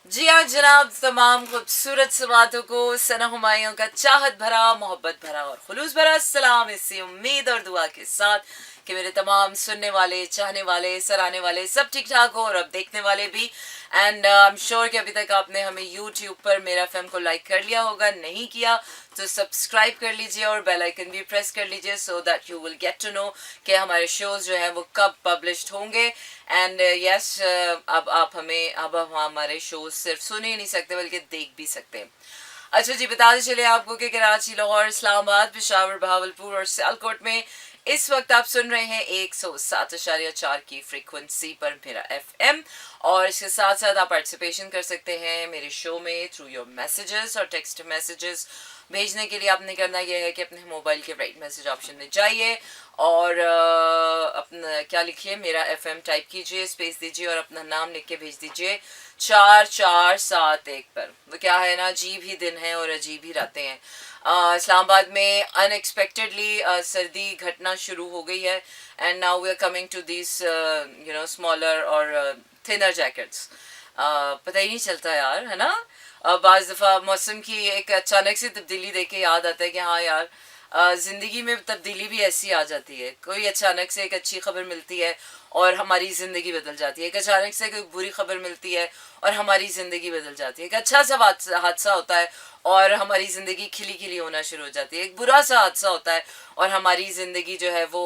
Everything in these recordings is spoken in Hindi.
जी हाँ जनाब, तमाम खूबसूरत से बातों को सना हुमायूं का चाहत भरा, मोहब्बत भरा और खुलूस भरा सलाम इसी उम्मीद और दुआ के साथ कि मेरे तमाम सुनने वाले, चाहने वाले, सराहने वाले सब ठीक ठाक हो और अब देखने वाले भी। एंड आई एम श्योर कि अभी तक आपने हमें यूट्यूब पर मेरा एफएम को लाइक कर लिया होगा, नहीं किया तो सब्सक्राइब कर लीजिए और बेल आइकन भी प्रेस कर लीजिए so that you will get to know कि हमारे शोज जो है वो कब पब्लिश्ड होंगे। एंड यस, अब आप हमें, अब हम हमारे शोज सिर्फ सुन ही नहीं सकते बल्कि देख भी सकते हैं। अच्छा जी, बताते चले आपको कि कराची, लाहौर, इस्लामाबाद, पेशावर, भावलपुर और सियालकोट में इस वक्त आप सुन रहे हैं 107.4 की फ्रीक्वेंसी पर मेरा एफएम। और इसके साथ साथ आप पार्टिसिपेशन कर सकते हैं मेरे शो में थ्रू योर मैसेजेस और टेक्स्ट मैसेजेस। भेजने के लिए आपने करना यह है कि अपने मोबाइल के राइट मैसेज ऑप्शन में जाइए और अपना क्या लिखिए, मेरा एफएम टाइप कीजिए, स्पेस दीजिए और अपना नाम लिख के भेज दीजिए 4471 पर। वो क्या है ना, अजीब ही दिन है और अजीब ही रातें हैं। इस्लामाबाद में अनएक्सपेक्टेडली सर्दी घटना शुरू हो गई है and now we are coming to this smaller और थिनर जैकेट्स। पता ही नहीं चलता यार, है ना। बाज़ दफ़ा मौसम की एक अचानक से तब्दीली देख के याद आता है कि हाँ यार, ज़िंदगी में तब्दीली भी ऐसी आ जाती है। कोई अचानक से एक अच्छी खबर मिलती है और हमारी ज़िंदगी बदल जाती है, एक अचानक से कोई बुरी खबर मिलती है और हमारी ज़िंदगी बदल जाती है। एक अच्छा सा हादसा होता है और हमारी ज़िंदगी खिली खिली होना शुरू हो जाती है। एक बुरा सा हादसा होता है और हमारी ज़िंदगी जो है वो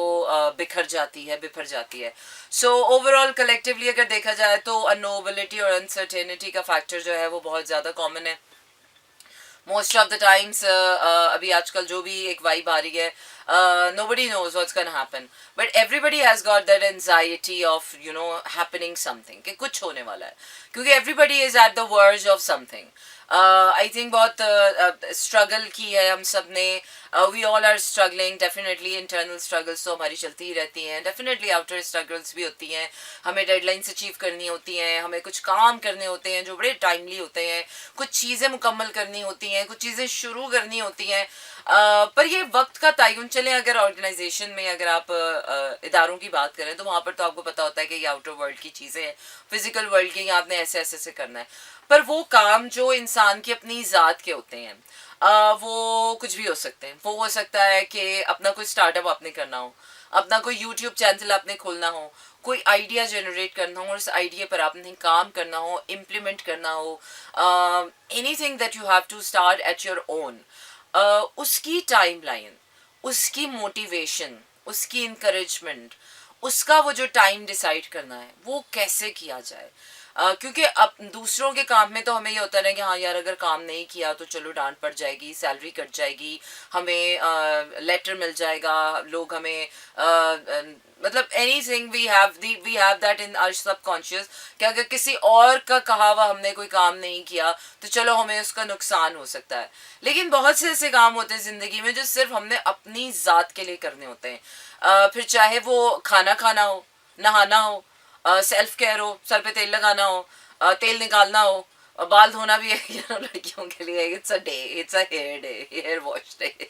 बिखर जाती है, बिफर जाती है। सो ओवरऑल कलेक्टिवली अगर देखा जाए तो अनोबिलिटी और अनसर्टेनिटी का फैक्टर जो है वो बहुत ज़्यादा कॉमन है मोस्ट ऑफ द टाइम्स। अभी आजकल जो भी एक वाइब आ रही है, nobody knows what's gonna happen but everybody has got that anxiety of happening something कि कुछ होने वाला है, क्योंकि everybody is at the verge of something. I think बहुत स्ट्रगल की है हम सब ने। We all are struggling definitely. Internal struggles तो हमारी चलती ही रहती हैं, डेफिनेटली आउटर स्ट्रगल्स भी होती हैं। हमें डेडलाइंस अचीव करनी होती हैं, हमें कुछ काम करने होते हैं जो बड़े टाइमली होते हैं, कुछ चीज़ें मुकम्मल करनी होती हैं, कुछ चीज़ें शुरू करनी होती हैं। पर ये वक्त का तयन, चलें अगर ऑर्गेनाइजेशन में अगर आप इदारों की बात करें तो वहाँ पर तो आपको पता होता है कि ये आउटर वर्ल्ड की चीज़ें हैं, फिजिकल वर्ल्ड की, आपने ऐसे ऐसे ऐसे करना है। पर वो काम जो इंसान की अपनी ज़ात के होते हैं, वो कुछ भी हो सकते हैं। वो हो सकता है कि अपना कोई स्टार्टअप आपने करना हो, अपना कोई यूट्यूब चैनल आपने खोलना हो, कोई आइडिया जनरेट करना हो और उस आइडिया पर आपने काम करना हो, इम्प्लीमेंट करना हो, anything that you have to start at your own. उसकी टाइमलाइन, उसकी मोटिवेशन, उसकी इंकरेजमेंट, उसका वो जो टाइम डिसाइड करना है वो कैसे किया जाए। क्योंकि अब दूसरों के काम में तो हमें ये होता है ना कि हाँ यार, अगर काम नहीं किया तो चलो डांट पड़ जाएगी, सैलरी कट जाएगी, हमें लेटर मिल जाएगा, लोग हमें मतलब anything we have that in our subconscious कि अगर किसी और का कहा हुआ हमने कोई काम नहीं किया तो चलो हमें उसका नुकसान हो सकता है। लेकिन बहुत से ऐसे काम होते हैं ज़िंदगी में जो सिर्फ हमने अपनी ज़ात के लिए करने होते हैं। फिर चाहे वो खाना खाना हो, नहाना हो, सेल्फ केयर हो, सर पे तेल लगाना हो, तेल निकालना हो, बाल धोना भी है लड़कियों के लिए। It's a day, it's a hair day, hair wash day,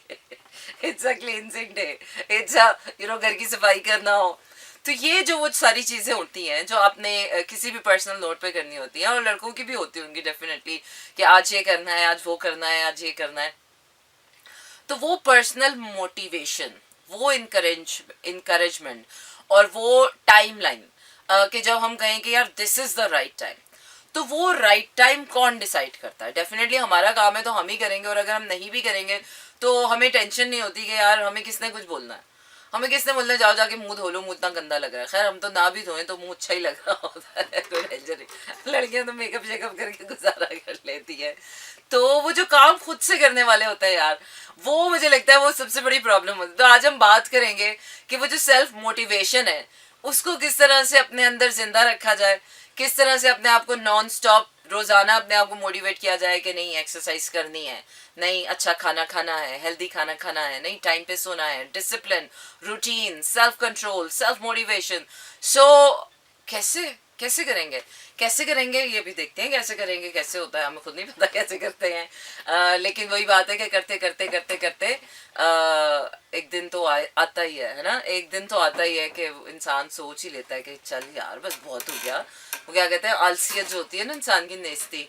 it's a cleansing day, it's a घर की सफाई करना हो। तो ये जो वो सारी चीज़ें होती हैं जो आपने किसी भी पर्सनल नोट पे करनी होती हैं, और लड़कों की भी होती होंगी डेफिनेटली कि आज ये करना है, आज वो करना है, आज ये करना है। तो वो पर्सनल मोटिवेशन, वो इनकरेजमेंट और वो टाइम लाइन कि जब हम कहें कि यार this is the right time, तो वो राइट टाइम कौन डिसाइड करता है। डेफिनेटली हमारा काम है तो हम ही करेंगे, और अगर हम नहीं भी करेंगे तो हमें टेंशन नहीं होती कि यार हमें किसने कुछ बोलना है, हमें किसने बोलना जाओ जाके मुंह धो लो, मुंह इतना गंदा लग रहा है। खैर हम तो ना भी धोएं तो मुंह अच्छा ही लग रहा होता है, कोई टेंशन नहीं। लड़कियां तो मेकअप शेकअप करके गुजारा कर लेती है। तो वो जो काम खुद से करने वाले होते हैं यार, वो मुझे लगता है वो सबसे बड़ी प्रॉब्लम होती है। तो आज हम बात करेंगे कि वो जो सेल्फ मोटिवेशन है उसको किस तरह से अपने अंदर जिंदा रखा जाए, किस तरह से अपने आप को नॉन स्टॉप रोजाना अपने आप को मोटिवेट किया जाए कि नहीं एक्सरसाइज करनी है, नहीं अच्छा खाना खाना है, हेल्दी खाना खाना है, नहीं टाइम पे सोना है, discipline, routine, self control, self motivation. So कैसे कैसे करेंगे, कैसे करेंगे ये भी देखते हैं, कैसे करेंगे कैसे होता है हमें खुद नहीं पता कैसे करते हैं। लेकिन वही बात है कि करते करते करते करते एक दिन तो आता ही है ना, एक दिन तो आता ही है कि इंसान सोच ही लेता है कि चल यार बस बहुत हो गया। वो क्या कहते हैं, आलसियत जो होती है ना इंसान की नेस्ती,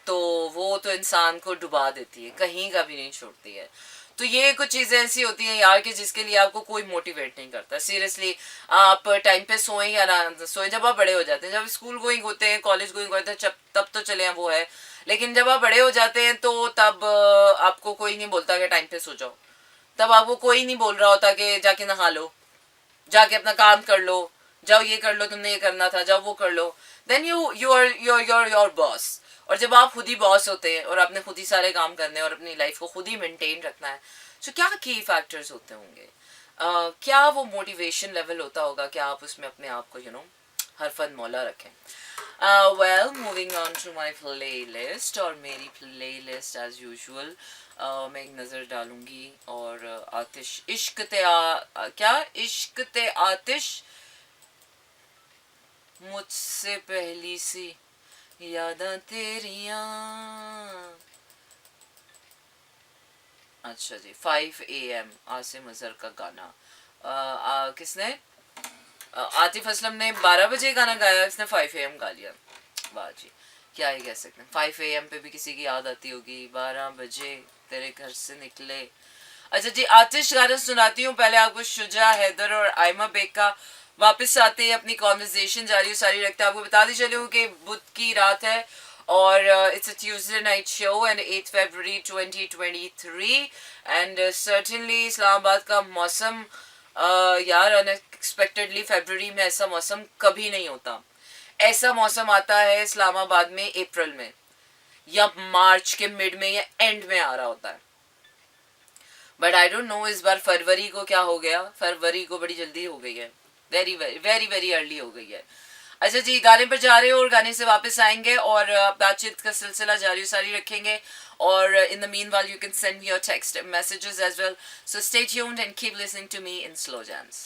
तो वो तो इंसान को डुबा देती है, कहीं का भी नहीं छोड़ती है। तो ये कुछ चीज़ें ऐसी होती हैं यार कि जिसके लिए आपको कोई मोटिवेट नहीं करता। सीरियसली आप टाइम पे सोएं या ना सोएं, जब आप बड़े हो जाते हैं, जब स्कूल गोइंग होते हैं, कॉलेज गोइंग होते हैं, तब तो चले वो है। लेकिन जब आप बड़े हो जाते हैं तो तब आपको कोई नहीं बोलता कि टाइम पे सो जाओ। तब आपको कोई नहीं बोल रहा होता कि जाके नहा लो, जाके अपना काम कर लो, जाओ ये कर लो, तुमने ये करना था, जाओ वो कर लो। Then you are your boss. और जब आप खुद ही बॉस होते हैं और आपने खुद ही सारे काम करने और अपनी लाइफ को खुद ही मेंटेन रखना है, तो क्या की फैक्टर्स होते होंगे, क्या वो मोटिवेशन लेवल होता होगा, क्या आप उसमें अपने आप को हर फन मौला रखें। Well moving on to my playlist, और मेरी प्ले लिस्ट एज यूजल मैं एक नज़र डालूंगी। और आतिश इश्क ते क्या इश्क ते आतिश मुझसे पहली सी यादा तेरिया। अच्छा जी, 5 AM आसिम अजहर का गाना। किसने, आतिफ असलम ने 12 बजे गाना गाया, इसने 5 AM गा लिया। वाह जी, क्या ही कह सकते हैं। 5 AM पे भी किसी की याद आती होगी, 12 बजे तेरे घर से निकले। अच्छा जी, आतिश गाना सुनाती हूँ। पहले आपको शुजा, हैदर और आयमा बेग का वापस आते हैं, अपनी कॉन्वर्जेशन जारी सारी रखते हैं। आपको बता दी चलूँ कि बुध की रात है और it's a Tuesday night show and 8 February 2023 and certainly Islamabad का मौसम यार अनएक्सपेक्टेडली फरवरी में ऐसा मौसम कभी नहीं होता। ऐसा मौसम आता है इस्लामाबाद में अप्रैल में या मार्च के मिड में या एंड में आ रहा होता है। बट आई डोंट नो इस बार फरवरी को क्या हो गया, फरवरी को बड़ी जल्दी हो गई है, very very very very early हो गई है। अच्छा जी, गाने पर जा रहे हो और गाने से वापस आएंगे और बातचीत का सिलसिला जारी सारी रखेंगे। और in the meanwhile you can send me your text messages as well, so stay tuned and keep listening to me in slow jams.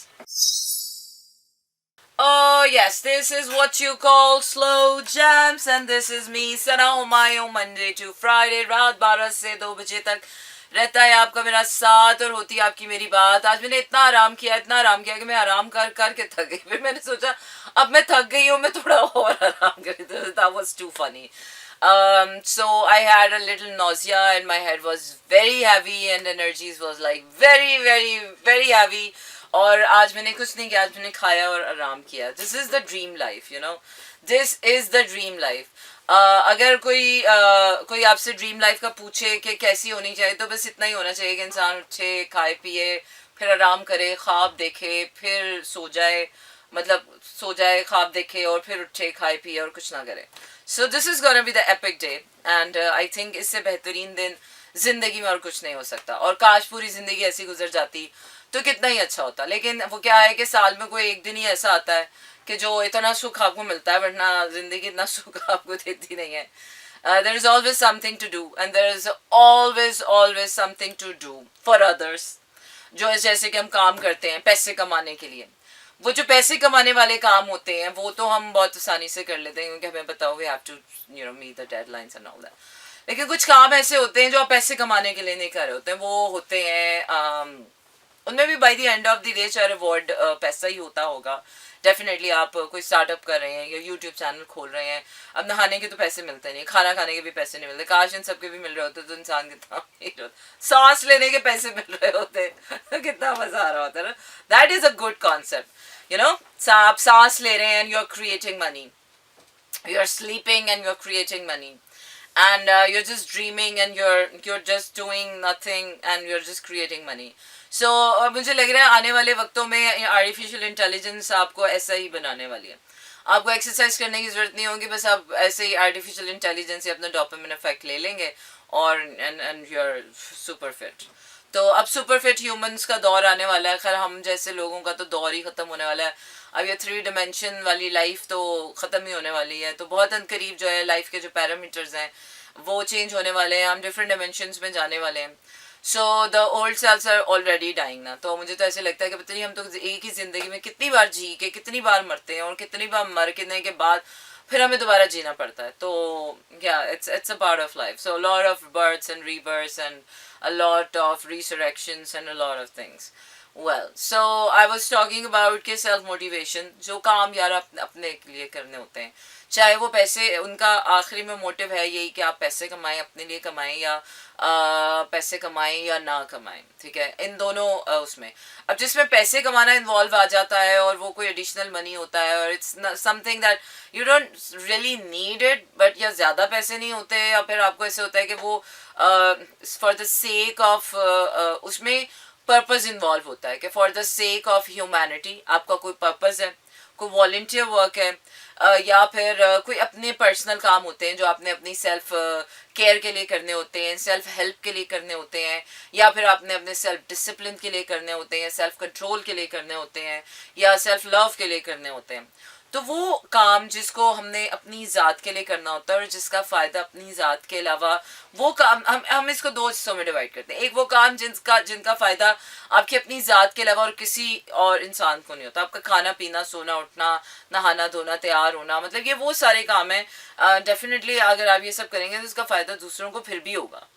Oh yes, this is what you call slow jams and this is me Sana Humayun, Monday to Friday रात 12 से 2 बजे तक रहता है आपका मेरा साथ और होती है आपकी मेरी बात। आज मैंने इतना आराम किया कि मैं आराम कर के थक गई। फिर मैंने सोचा अब मैं थक गई हूँ, मैं थोड़ा और आराम करी। That was too funny. So I had a little nausea and my head was very heavy and energies was like very very very heavy. और आज मैंने कुछ नहीं किया, आज मैंने खाया और आराम किया। This is the dream life, this is the dream life. अगर कोई आपसे ड्रीम लाइफ का पूछे कि कैसी होनी चाहिए, तो बस इतना ही होना चाहिए कि इंसान उठे, खाए पिए, फिर आराम करे, ख्वाब देखे, फिर सो जाए, मतलब सो जाए, ख्वाब देखे और फिर उठे, खाए पिए और कुछ ना करे। So this is gonna be the epic day and I think इससे बेहतरीन दिन जिंदगी में और कुछ नहीं हो सकता। और काश पूरी जिंदगी ऐसी गुजर जाती तो कितना ही अच्छा होता। लेकिन वो क्या है कि साल में कोई एक दिन ही ऐसा आता है कि जो इतना सुख आपको मिलता है, वरना जिंदगी इतना सुख आपको देती नहीं है। there is always something to do and there is always something to do for others। जो जैसे कि हम काम करते हैं पैसे कमाने के लिए, वो जो पैसे कमाने वाले काम होते हैं वो तो हम बहुत आसानी से कर लेते हैं क्योंकि हमें पता हो we have to meet the deadlines and all that। लेकिन कुछ काम ऐसे होते हैं जो आप पैसे कमाने के लिए नहीं कर रहे होते हैं, वो होते हैं उनमें भी by the end of the day चाहे रिवॉर्ड पैसा ही होता होगा। डेफिनेटली आप कोई स्टार्टअप कर रहे हैं या यूट्यूब चैनल खोल रहे हैं, अब नहाने के तो पैसे मिलते नहीं, खाना खाने के भी पैसे नहीं मिलते। काश इन सबके भी मिल रहे होते तो इंसान कितना सांस लेने के पैसे मिल रहे होते कितना मजा आ रहा होता ना। That is a good concept, आप सांस ले रहे हैं and you are creating money, you are sleeping and you are creating money and you're just dreaming and you're just doing nothing and you're just creating money। so मुझे लग रहा है आने वाले वक्तों में आर्टिफिशियल इंटेलिजेंस आपको ऐसा ही बनाने वाली है। आपको एक्सरसाइज करने की जरूरत नहीं होगी, बस आप ऐसे ही आर्टिफिशियल इंटेलिजेंस से अपना डोपामिन इफेक्ट ले लेंगे और and you are super fit. तो अब सुपर फिट ह्यूमंस का दौर आने वाला है। खैर हम जैसे लोगों का तो दौर ही ख़त्म होने वाला है। अब ये 3 डायमेंशन वाली लाइफ तो ख़त्म ही होने वाली है। तो बहुत करीब जो है लाइफ के जो पैरामीटर्स हैं वो चेंज होने वाले हैं, हम डिफरेंट डायमेंशंस में जाने वाले हैं। So the old cells are already dying ना। तो मुझे तो ऐसे लगता है कि पता नहीं हम तो एक ही ज़िंदगी में कितनी बार जी के कितनी बार मरते हैं और कितनी बार मर के के बाद फिर हमें दोबारा जीना पड़ता है. तो yeah, it's a part of life. So a lot of births and rebirths and a lot of resurrections and a lot of things. Well, so I was talking about कि self motivation, जो काम यार अपने लिए करने होते हैं, चाहे वो पैसे, उनका आखिरी में मोटिव है यही कि आप पैसे कमाएं, अपने लिए कमाएं, या पैसे कमाएं या ना कमाएं, ठीक है, इन दोनों उसमें. अब जिसमें पैसे कमाना इन्वॉल्व आ जाता है और वो कोई एडिशनल मनी होता है और it's something that you don't really need it, but या ज़्यादा पैसे नहीं होते, या फिर आपको ऐसे होता है कि वो फॉर द सेक ऑफ, उसमें पर्पस इन्वॉल्व होता है कि for the sake of humanity आपका कोई पर्पस है, कोई वॉल्टियर वर्क है, या फिर कोई अपने पर्सनल काम होते हैं जो आपने अपनी सेल्फ केयर के लिए करने होते हैं, सेल्फ हेल्प के लिए करने होते हैं, या फिर आपने अपने सेल्फ डिसिप्लिन के लिए करने होते हैं, सेल्फ कंट्रोल के लिए करने होते हैं, या सेल्फ लव के लिए करने होते हैं. तो वो काम जिसको हमने अपनी ज़ात के लिए करना होता है और जिसका फ़ायदा अपनी ज़ात के अलावा, वो काम हम इसको दो हिस्सों में डिवाइड करते हैं. एक वो काम जिनका फ़ायदा आपकी अपनी ज़ात के अलावा और किसी और इंसान को नहीं होता. आपका खाना पीना, सोना उठना, नहाना धोना, तैयार होना, मतलब ये वो सारे काम हैं. डेफिनेटली अगर आप ये सब करेंगे तो इसका फ़ायदा दूसरों को फिर भी होगा.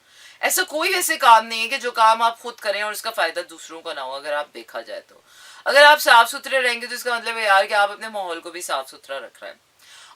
ऐसा कोई वैसे काम नहीं है कि जो काम आप खुद करें और उसका फ़ायदा दूसरों को ना हो. अगर आप देखा जाए तो अगर आप साफ सुथरे रहेंगे तो इसका मतलब है यार कि आप अपने माहौल को भी साफ सुथरा रख रहे हैं.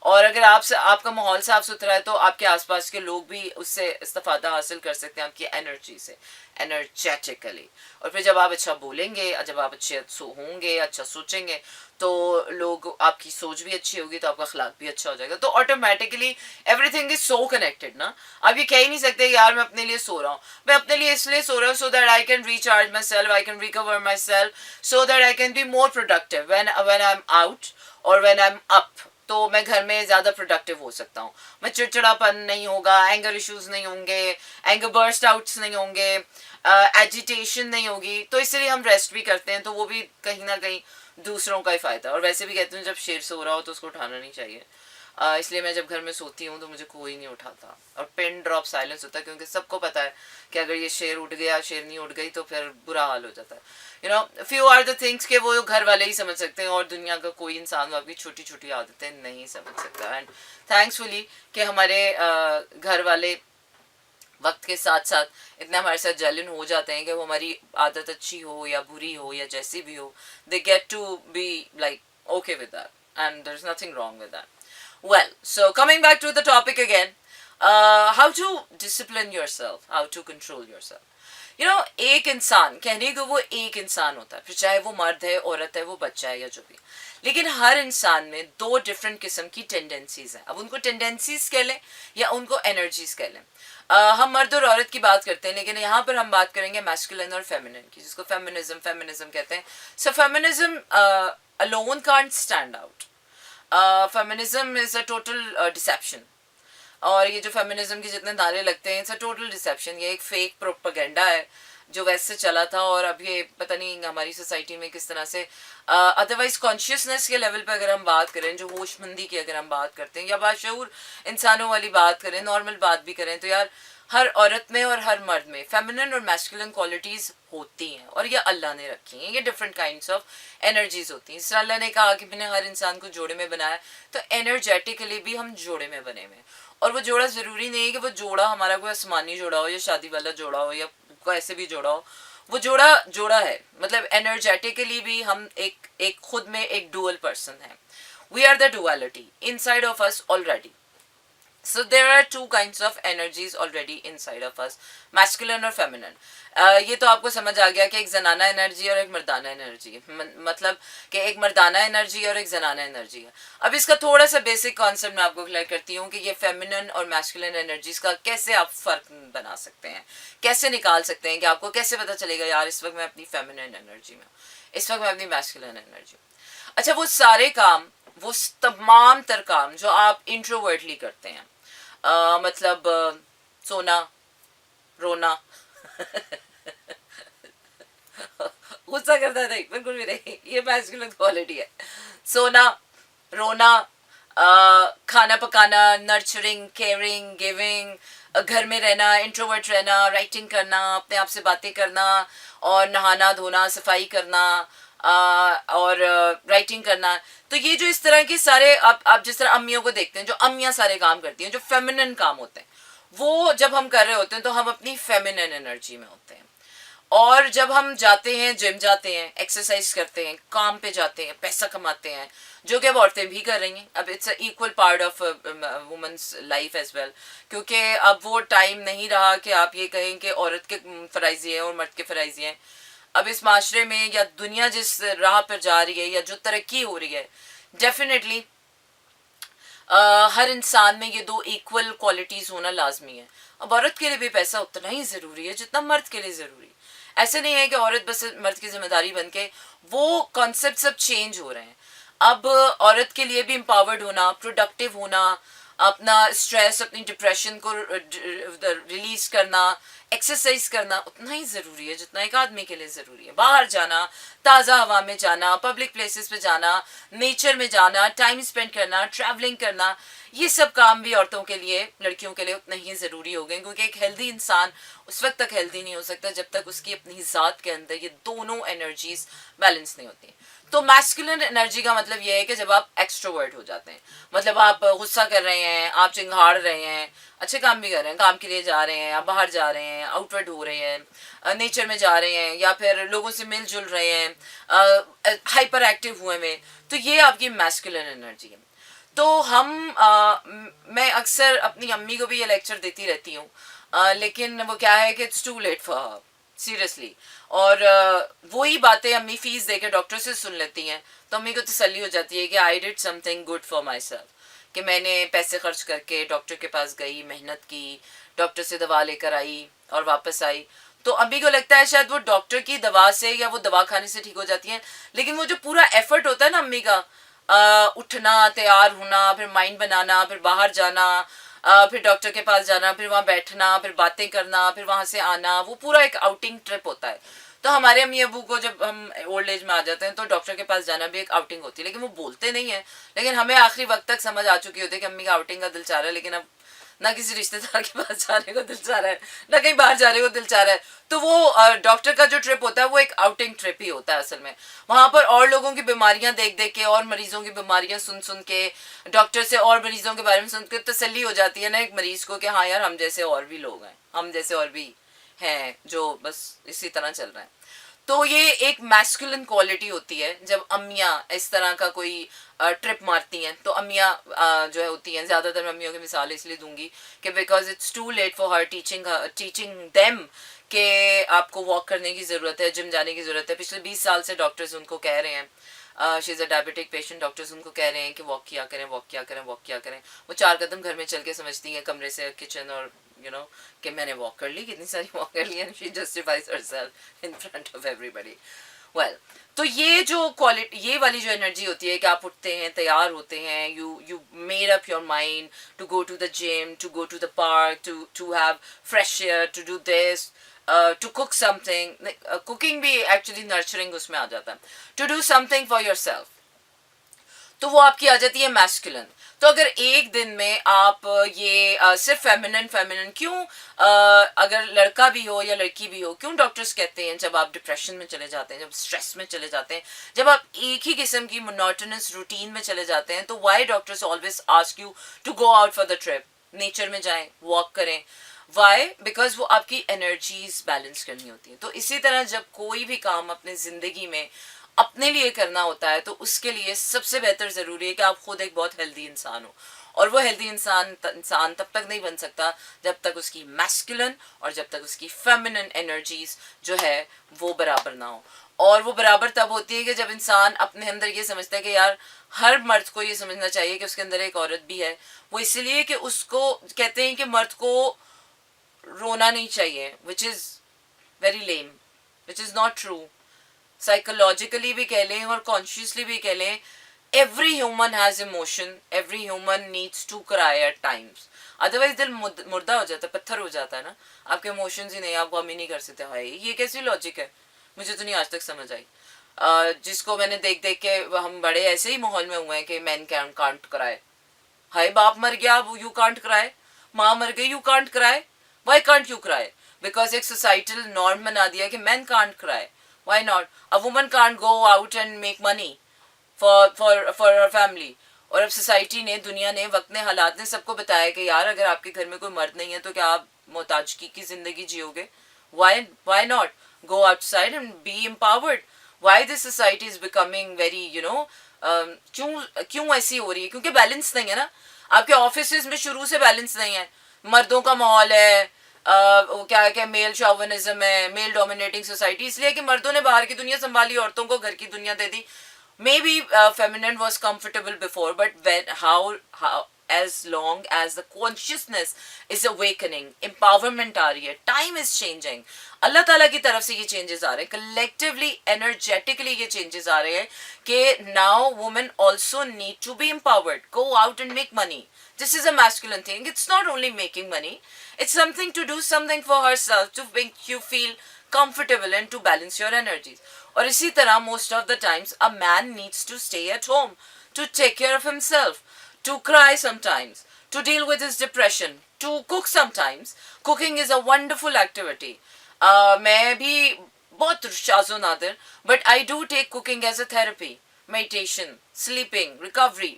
और अगर आपका माहौल साफ सुथरा है तो आपके आसपास के लोग भी उससे इस्तेफादा हासिल कर सकते हैं आपकी एनर्जी से, एनर्जेटिकली. और फिर जब आप अच्छा बोलेंगे, जब आप अच्छे होंगे, अच्छा सोचेंगे, तो लोग, आपकी सोच भी अच्छी होगी तो आपका अखलाक भी अच्छा हो जाएगा. तो automatically everything is so connected ना. आप ये कह ही नहीं सकते यार मैं अपने लिए सो रहा हूँ. मैं अपने लिए इसलिए सो रहा हूँ so that I can recharge my self, I can recover my self, so that I can be more productive when I am out और व्हेन आई एम अप. तो मैं घर में ज़्यादा प्रोडक्टिव हो सकता हूँ. मैं चिड़चिड़ापन नहीं होगा, एंगर इश्यूज नहीं होंगे, एंगर बर्स्ट आउट्स नहीं होंगे, एजिटेशन नहीं होगी. तो इसलिए हम रेस्ट भी करते हैं, तो वो भी कहीं ना कहीं दूसरों का ही फ़ायदा. और वैसे भी कहते हैं जब शेर सो रहा हो तो उसको उठाना नहीं चाहिए. इसलिए मैं जब घर में सोती हूँ तो मुझे कोई नहीं उठाता और पिन ड्रॉप साइलेंस होता है, क्योंकि सबको पता है कि अगर ये शेर उठ गया, शेरनी उठ गई, तो फिर बुरा हाल हो जाता है. You know, few are the things के वो घर वाले ही समझ सकते हैं और दुनिया का कोई इंसान आपकी छोटी छोटी आदतें नहीं समझ सकता. एंड थैंक्सफुली कि हमारे घर वाले वक्त के साथ साथ इतना हमारे साथ जलन हो जाते हैं कि वो हमारी आदत अच्छी हो या बुरी हो या जैसी भी हो, they get to be like okay with that and there is nothing wrong with that. Well, so coming back to the topic again, how to discipline yourself, how to control yourself. You know, एक इंसान, कहने को वो एक इंसान होता है, फिर चाहे वो मर्द है, औरत है, वो बच्चा है या जो भी, लेकिन हर इंसान में दो डिफरेंट किस्म की टेंडेंसीज हैं. अब उनको टेंडेंसीज कह लें या उनको एनर्जीज कह लें. हम मर्द और औरत की बात करते हैं, लेकिन यहाँ पर हम बात करेंगे मैस्कुलिन और फेमिनिन की, जिसको फेमिनिज्म कहते हैं. So feminism alone can't stand out. Feminism is a total deception. और ये जो फेमिनिज्म के जितने नारे लगते हैं, इट्स अ टोटल डिसेप्शन. ये एक फेक प्रोपेगेंडा है जो वैसे चला था, और अब ये पता नहीं हमारी सोसाइटी में किस तरह से, अदरवाइज कॉन्शियसनेस के लेवल पे अगर हम बात करें, जो होशमंदी की अगर हम बात करते हैं या बाशऊर इंसानों वाली बात करें, नॉर्मल बात भी करें, तो यार हर औरत में और हर मर्द में फेमिनिन और मैस्कुलिन क्वालिटीज़ होती हैं, और ये अल्लाह ने रखी हैं. ये डिफरेंट काइंड्स ऑफ एनर्जीज होती हैं. इसलिए अल्लाह ने कहा कि मैंने हर इंसान को जोड़े में बनाया, तो एनर्जेटिकली भी हम जोड़े में बने हुए. और वो जोड़ा ज़रूरी नहीं है कि वो जोड़ा हमारा कोई आसमानी जोड़ा हो या शादी वाला जोड़ा हो या कोई ऐसे भी जोड़ा हो. वो जोड़ा है, मतलब एनर्जेटिकली भी हम एक खुद में एक डुअल पर्सन है. We are the duality inside of us already. So there are two kinds of energies already inside of us, masculine और feminine. ये तो आपको समझ आ गया कि एक जनाना एनर्जी और एक मर्दाना एनर्जी है. मतलब कि एक मर्दाना एनर्जी और एक जनाना एनर्जी है. अब इसका थोड़ा सा बेसिक कॉन्सेप्ट मैं आपको क्लियर करती हूँ कि ये फेमिनिन और मैस्कुलिन एनर्जीज का कैसे आप फ़र्क बना सकते हैं, कैसे निकाल सकते हैं, कि आपको कैसे पता चलेगा यार इस वक्त मैं अपनी फेमिनिन एनर्जी में, इस वक्त मैं अपनी मैस्कुलिन एनर्जी में. अच्छा, वो सारे काम, वो तमाम तर काम जो आप इंट्रोवर्टली करते हैं, मतलब सोना, रोना, गुस्सा करता नहीं, बिल्कुल भी नहीं, ये मैस्कुलिन क्वालिटी है. सोना, रोना, खाना पकाना, नर्चरिंग, केयरिंग, गिविंग, घर में रहना, इंट्रोवर्ट रहना, राइटिंग करना, अपने आप से बातें करना, और नहाना धोना, सफाई करना, और राइटिंग करना। तो ये जो इस तरह के सारे आप जिस तरह अम्मियों को देखते हैं, जो अम्मियाँ सारे काम करती हैं, जो फेमिनिन काम होते हैं, वो जब हम कर रहे होते हैं तो हम अपनी फेमिनिन एनर्जी में होते हैं। और जब हम जाते हैं, जिम जाते हैं, एक्सरसाइज करते हैं, काम पे जाते हैं, पैसा कमाते हैं, जो कि अब औरतें भी कर रही हैं, अब it's equal part of women's life as well, क्योंकि अब वो टाइम नहीं रहा कि आप ये कहें कि औरत के फ़राइज़ हैं और मर्द के फ़राइज़ हैं। अब इस माशरे में या दुनिया जिस राह पर जा रही है या जो तरक्की हो रही है, डेफिनेटली हर इंसान में ये दो इक्वल क्वालिटीज़ होना लाजमी है। अब औरत के लिए भी पैसा उतना ही ज़रूरी है जितना मर्द के लिए ज़रूरी है। ऐसे नहीं है कि औरत बस मर्द की जिम्मेदारी बन के, वो कॉन्सेप्ट सब चेंज हो रहे हैं। अब औरत के लिए भी एम्पावर्ड होना, प्रोडक्टिव होना, अपना स्ट्रेस, अपनी डिप्रेशन को रिलीज करना, एक्सरसाइज करना उतना ही ज़रूरी है जितना एक आदमी के लिए ज़रूरी है। बाहर जाना, ताज़ा हवा में जाना, पब्लिक प्लेसेस पे जाना, नेचर में जाना, टाइम स्पेंड करना, ट्रैवलिंग करना, ये सब काम भी औरतों के लिए, लड़कियों के लिए उतना ही ज़रूरी हो गए, क्योंकि एक हेल्दी इंसान उस वक्त तक हेल्दी नहीं हो सकता जब तक उसकी अपनी ज़ात के अंदर ये दोनों एनर्जीज बैलेंस नहीं होती। तो मैस्कुलिन एनर्जी का मतलब यह है कि जब आप एक्सट्रोवर्ट हो जाते हैं, मतलब आप गुस्सा कर रहे हैं, आप चिंगाड़ रहे हैं, अच्छे काम भी कर रहे हैं, काम के लिए जा रहे हैं, आप बाहर जा रहे हैं, आउटवर्ड हो रहे हैं, नेचर में जा रहे हैं, या फिर लोगों से मिलजुल रहे हैं, हाइपर एक्टिव हुए में, तो ये आपकी मैस्कुलिन एनर्जी है। तो मैं अक्सर अपनी अम्मी को भी ये लेक्चर देती रहती हूँ, लेकिन वो क्या है कि it's too late for her, seriously. और वही बातें अम्मी फीस दे के डॉक्टर से सुन लेती हैं, तो अम्मी को तसल्ली हो जाती है कि I did something good for my self, कि मैंने पैसे खर्च करके डॉक्टर के पास गई, मेहनत की, डॉक्टर से दवा लेकर आई और वापस आई। तो अम्मी को लगता है शायद वो डॉक्टर की दवा से या वो दवा खाने से ठीक हो जाती हैं, लेकिन वो जो पूरा एफर्ट होता है ना अम्मी का, उठना, तैयार होना, फिर माइंड बनाना, फिर बाहर जाना, फिर डॉक्टर के पास जाना, फिर वहाँ बैठना, फिर बातें करना, फिर वहाँ से आना, वो पूरा एक आउटिंग ट्रिप होता है। तो हमारे अम्मी अबू को जब हम ओल्ड एज में आ जाते हैं तो डॉक्टर के पास जाना भी एक आउटिंग होती है, लेकिन वो बोलते नहीं है, लेकिन हमें आखिरी वक्त तक समझ आ चुकी होती है कि अम्मी का आउटिंग का दिल चाह रहा है, लेकिन अब ना किसी रिश्तेदार के पास जाने को दिल चाह रहा है, ना कहीं बाहर जाने को दिल चाह रहा है। तो वो डॉक्टर का जो ट्रिप होता है वो एक आउटिंग ट्रिप ही होता है असल में। वहाँ पर और लोगों की बीमारियां देख देख के और मरीजों की बीमारियां सुन सुन के, डॉक्टर से और मरीजों के बारे में सुन के तसल्ली हो जाती है ना एक मरीज को कि हाँ यार, हम जैसे और भी लोग हैं, हम जैसे और भी हैं जो बस इसी तरह चल रहे हैं। तो ये एक मैस्कुलिन क्वालिटी होती है जब अम्मियाँ इस तरह का कोई ट्रिप मारती हैं। तो अम्मियाँ जो है होती हैं, ज़्यादातर मैं अम्मियों की मिसाल इसलिए दूंगी कि because it's too late for her teaching them कि आपको वॉक करने की ज़रूरत है, जिम जाने की ज़रूरत है। पिछले 20 साल से डॉक्टर्स उनको कह रहे हैं, she is a diabetic patient, doctors उनको कह रहे हैं कि वॉक किया करें, वॉक किया करें, वॉक किया करें। वो 4 कदम घर में चल के समझती हैं कमरे से किचन, और you know कि मैंने वॉक कर ली, कितनी सारी वॉक कर ली, and she justifies herself in front of everybody. Well, तो ये जो क्वालिटी, ये वाली जो एनर्जी होती है कि आप उठते हैं, तैयार होते हैं, you made up your mind to go to the gym, to go to the park, to have fresh air, to do this, to cook something, cooking भी एक्चुअली नर्चरिंग उसमें आ जाता है, to do something for yourself, तो वो आपकी आ जाती है मैस्कुलिन। तो अगर एक दिन में आप ये सिर्फ फेमिनिन फेमिनिन क्यों, अगर लड़का भी हो या लड़की भी हो, क्यों डॉक्टर्स कहते हैं जब आप डिप्रेशन में चले जाते हैं, जब स्ट्रेस में चले जाते हैं, जब आप एक ही किस्म की मोनोटोनस रूटीन में चले जाते हैं, तो why doctors always ask you to go out for the trip, nature में जाएं, वॉक करें। वाई? बिकॉज वो आपकी एनर्जीज बैलेंस करनी होती है। तो इसी तरह जब कोई भी काम अपने ज़िंदगी में अपने लिए करना होता है तो उसके लिए सबसे बेहतर ज़रूरी है कि आप खुद एक बहुत हेल्दी इंसान हो, और वो हेल्दी इंसान तब तक नहीं बन सकता जब तक उसकी मैस्कुलिन और जब तक उसकी फेमिनिन एनर्जीज जो है वो बराबर ना हो। और वो बराबर तब होती है कि जब इंसान अपने अंदर ये समझता है कि यार, हर मर्द को ये समझना चाहिए कि उसके अंदर एक औरत भी है। वो इसलिए कि उसको कहते हैं कि मर्द को रोना नहीं चाहिए, which is very lame, which is not true. Psychologically भी कह लें और कॉन्शियसली भी कह लें, every human has emotion, every human needs to cry at times, otherwise दिल मुर्दा हो जाता है, पत्थर हो जाता है ना। आपके इमोशंस ही नहीं, आप गम ही नहीं कर सकते। हाय, ये कैसी लॉजिक है, मुझे तो नहीं आज तक समझ आई। जिसको मैंने देख देख के हम बड़े ऐसे ही माहौल में हुए हैं कि मैन कांट कराए। हाय, बाप मर गया, यू कांट कराए, माँ मर गई, यू कांट कराए। वाई कांट यू कराए? बिकॉज एक सोसाइटल नॉर्म बना दिया कि मैन कांट कराए। Why not? A woman can't go out and make money for her family. और अब सोसाइटी ने, दुनिया ने, वक्त ने, हालात ने सबको बताया कि यार अगर आपके घर में कोई मर्द नहीं है तो क्या आप मोहताजगी की जिंदगी जियोगे? Why not go outside and be empowered? Why this society is becoming very, क्यों ऐसी हो रही है? क्योंकि बैलेंस नहीं है ना. आपके ऑफिस में शुरू से बैलेंस नहीं है. मर्दों का माहौल है, वो क्या क्या मेल शॉविनिज्म है, मेल डोमिनेटिंग सोसाइटी, इसलिए कि मर्दों ने बाहर की दुनिया संभाली, औरतों को घर की दुनिया दे दी. Maybe feminine was comfortable before, but how as long as the consciousness is awakening, empowerment आ रही है, time is changing. अल्लाह ताला की तरफ से ये changes आ रहे हैं, collectively, energetically ये changes आ रहे हैं कि now women also need to be empowered, go out and make money. This is a masculine thing. It's not only making money, it's something to do something for herself to make you feel comfortable and to balance your energies. और इसी तरह most of the times a man needs to stay at home to take care of himself, to cry sometimes, to deal with his depression, to cook sometimes. Cooking is a wonderful activity. मैं भी बहुत शाज़ो Nadir, but I do take cooking as a therapy, meditation, sleeping, recovery.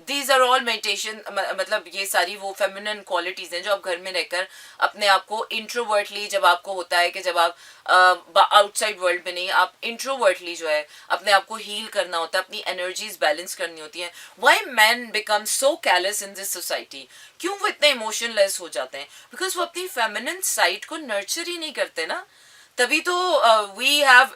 These are all meditation. मतलब ये सारी वो फेमिनिन क्वालिटीज़ हैं जो आप घर में रहकर अपने आप को इंट्रोवर्टली, जब आपको होता है कि जब आप आउटसाइड वर्ल्ड में नहीं, आप इंट्रोवर्टली जो है अपने आप को हील करना होता है, अपनी एनर्जीज बैलेंस करनी होती हैं. Why man become so careless in this society? क्यों वो इतने इमोशनलेस हो जाते हैं? बिकॉज वो अपनी फेमिनिन साइड को नर्चर ही नहीं करते ना. तभी तो वी हैव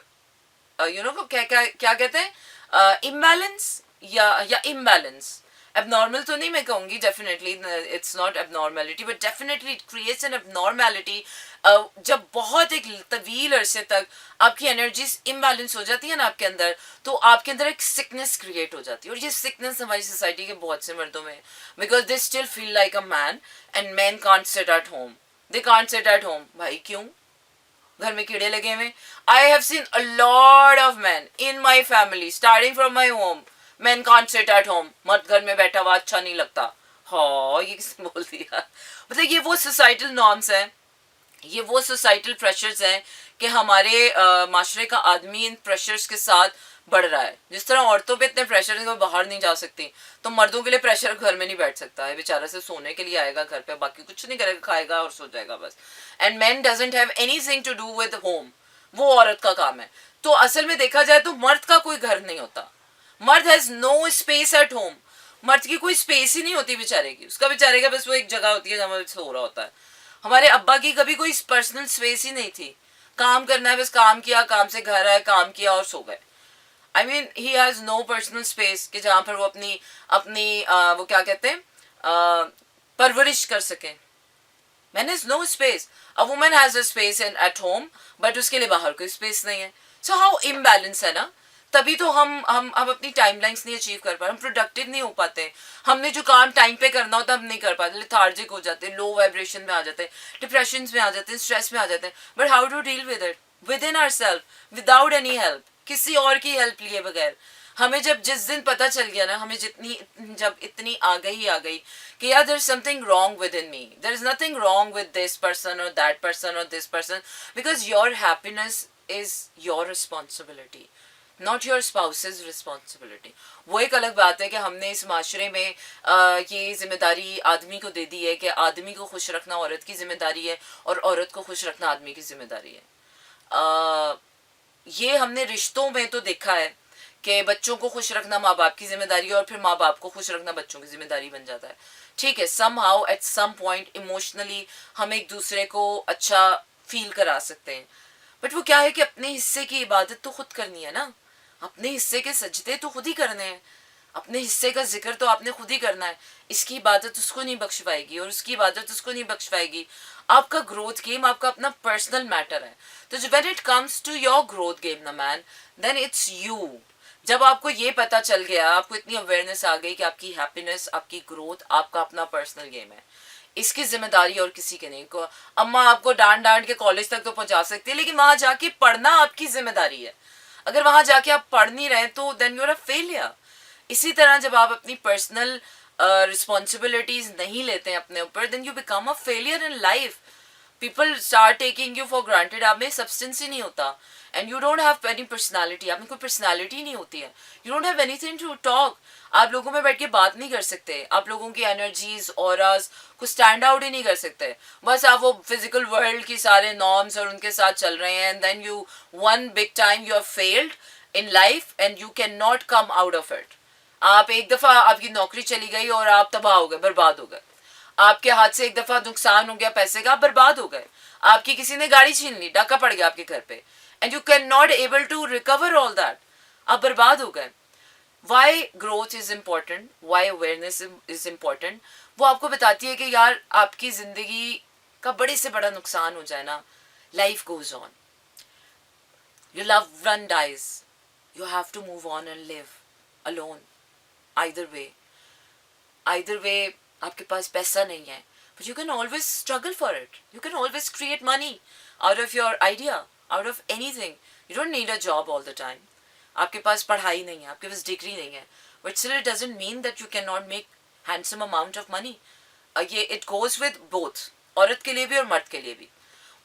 क्या क्या क्या कहते हैं, इम्बैलेंस या इम्बैलेंस. एबनॉर्मल तो नहीं मैं कहूँगी, definitely it's not abnormality, but definitely it creates an abnormality. जब बहुत एक तवील अरसे तक आपकी एनर्जीज इम्बैलेंस हो जाती है ना आपके अंदर, तो आपके अंदर एक सिकनेस क्रिएट हो जाती है. और ये सिकनेस हमारी सोसाइटी के बहुत से मर्दों में, because they still feel like a man and man can't sit at home. They can't sit at home. भाई क्यों? घर में कीड़े लगे हुए. I have seen a lot of man in my family starting from my home. Man can't sit at home. मर्द घर में बैठा हुआ अच्छा नहीं लगता. हाँ, ये किसने बोल दिया? मतलब ये वो सोसाइटल नॉर्म्स हैं, ये वो सोसाइटल प्रेशर्स हैं कि हमारे माशरे का आदमी इन प्रेशर्स के साथ बढ़ रहा है. जिस तरह औरतों पे इतने प्रेशर है कि वो बाहर नहीं जा सकती, तो मर्दों के लिए प्रेशर घर में नहीं बैठ सकता है. बेचारा से सोने के लिए आएगा घर पे, बाकी कुछ नहीं करेगा, खाएगा और सो जाएगा बस. And man doesn't have anything to do with home. वो औरत का काम है. तो असल में देखा जाए तो मर्द का कोई घर नहीं होता. मर्द has no space at home. मर्द की कोई स्पेस ही नहीं होती बेचारे की. उसका बेचारे का बस वो एक जगह होती है जहाँ वो सो रहा होता है. हमारे अब्बा की कभी कोई पर्सनल स्पेस ही नहीं थी. काम करना है, बस काम किया, काम से घर आए, काम किया और सो गए. I mean he has no personal space कि जहाँ पर वो अपनी अपनी वो क्या कहते हैं, परवरिश कर सकें. Man has no space. A woman has a space at home, but उसके लिए बाहर कोई स्पेस नहीं है. सो हाउ इम्बैलेंस है ना. तभी तो हम अपनी टाइमलाइंस नहीं अचीव कर पा रहे, हम प्रोडक्टिव नहीं हो पाते. हमने जो काम टाइम पे करना होता हम नहीं कर पाते, लेथार्जिक हो जाते हैं, लो वाइब्रेशन में आ जाते हैं, डिप्रेशन में आ जाते हैं, स्ट्रेस में आ जाते हैं. But how to deal with it within our self, without any help, किसी और की हेल्प लिए बगैर. हमें जिस दिन पता चल गया ना, हमें जब इतनी आ गई कि यार there is something wrong within me, there is nothing wrong with this person और दैट पर्सन और this person, because your happiness is your responsibility, not your spouse's responsibility. वो एक अलग बात है कि हमने इस माशरे में ये जिम्मेदारी आदमी को दे दी है कि आदमी को खुश रखना औरत की जिम्मेदारी है और औरत को खुश रखना आदमी की जिम्मेदारी है. ये हमने रिश्तों में तो देखा है कि बच्चों को खुश रखना माँ बाप की जिम्मेदारी है और फिर माँ बाप को खुश रखना बच्चों की जिम्मेदारी बन जाता है. ठीक है, somehow at some point emotionally हम एक दूसरे को अच्छा फील करा सकते हैं, बट वो क्या है कि अपने हिस्से की इबादत तो खुद करनी है ना. अपने हिस्से के सजदे तो खुद ही करने हैं, अपने हिस्से का जिक्र तो आपने खुद ही करना है. इसकी इबादत उसको नहीं बख्श पाएगी और उसकी इबादत उसको नहीं बख्श पाएगी. आपका ग्रोथ गेम आपका अपना पर्सनल मैटर है. तो when it comes to your growth game ना मैन, देन इट्स यू. जब आपको ये पता चल गया, आपको इतनी अवेयरनेस आ गई कि आपकी हैप्पीनेस, आपकी ग्रोथ आपका अपना पर्सनल गेम है, इसकी जिम्मेदारी और किसी के नहीं. को अम्मा आपको डांट के कॉलेज तक तो पहुंचा सकती है, लेकिन वहां जाके पढ़ना आपकी जिम्मेदारी है. अगर वहां जाके आप पढ़ नहीं रहे तो then you are a failure. इसी तरह जब आप अपनी पर्सनल रिस्पॉन्सिबिलिटीज नहीं लेते हैं अपने ऊपर, then you become a failure in life. People start taking you for granted. आप में सब्सटेंस ही नहीं होता, and you don't have any personality. आप में कोई पर्सनालिटी नहीं होती है. You don't have anything to talk. आप लोगों में बैठ के बात नहीं कर सकते. आप लोगों की एनर्जीज ऑराज को स्टैंड आउट ही नहीं कर सकते. बस आप वो फिजिकल वर्ल्ड की सारे नॉर्म्स और उनके साथ चल रहे हैं, and then you one big time you have failed in life and you can not come out of it. आप एक दफा आपकी नौकरी चली गई और आप तबाह हो गए, बर्बाद हो गए. आपके हाथ से एक दफा नुकसान हो गया पैसे का, आप बर्बाद हो गए. आपकी किसी ने गाड़ी छीन ली, डाका पड़ गया आपके घर पे, and you can not able to recover all that. आप बर्बाद हो गए. Why growth is important, why awareness is important. वो आपको बताती है कि यार आपकी जिंदगी का बड़े से बड़ा नुकसान हो जाए ना, life goes on. Your love one dies, you have to move on and live alone. either way आपके पास पैसा नहीं है, but you can always struggle for it. You can always create money out of your idea, out of anything. You don't need a job all the time. आपके पास पढ़ाई नहीं है, आपके पास डिग्री नहीं है, but still it doesn't mean that you cannot make handsome amount of money. ये it goes with both, औरत के लिए भी और मर्द के लिए भी.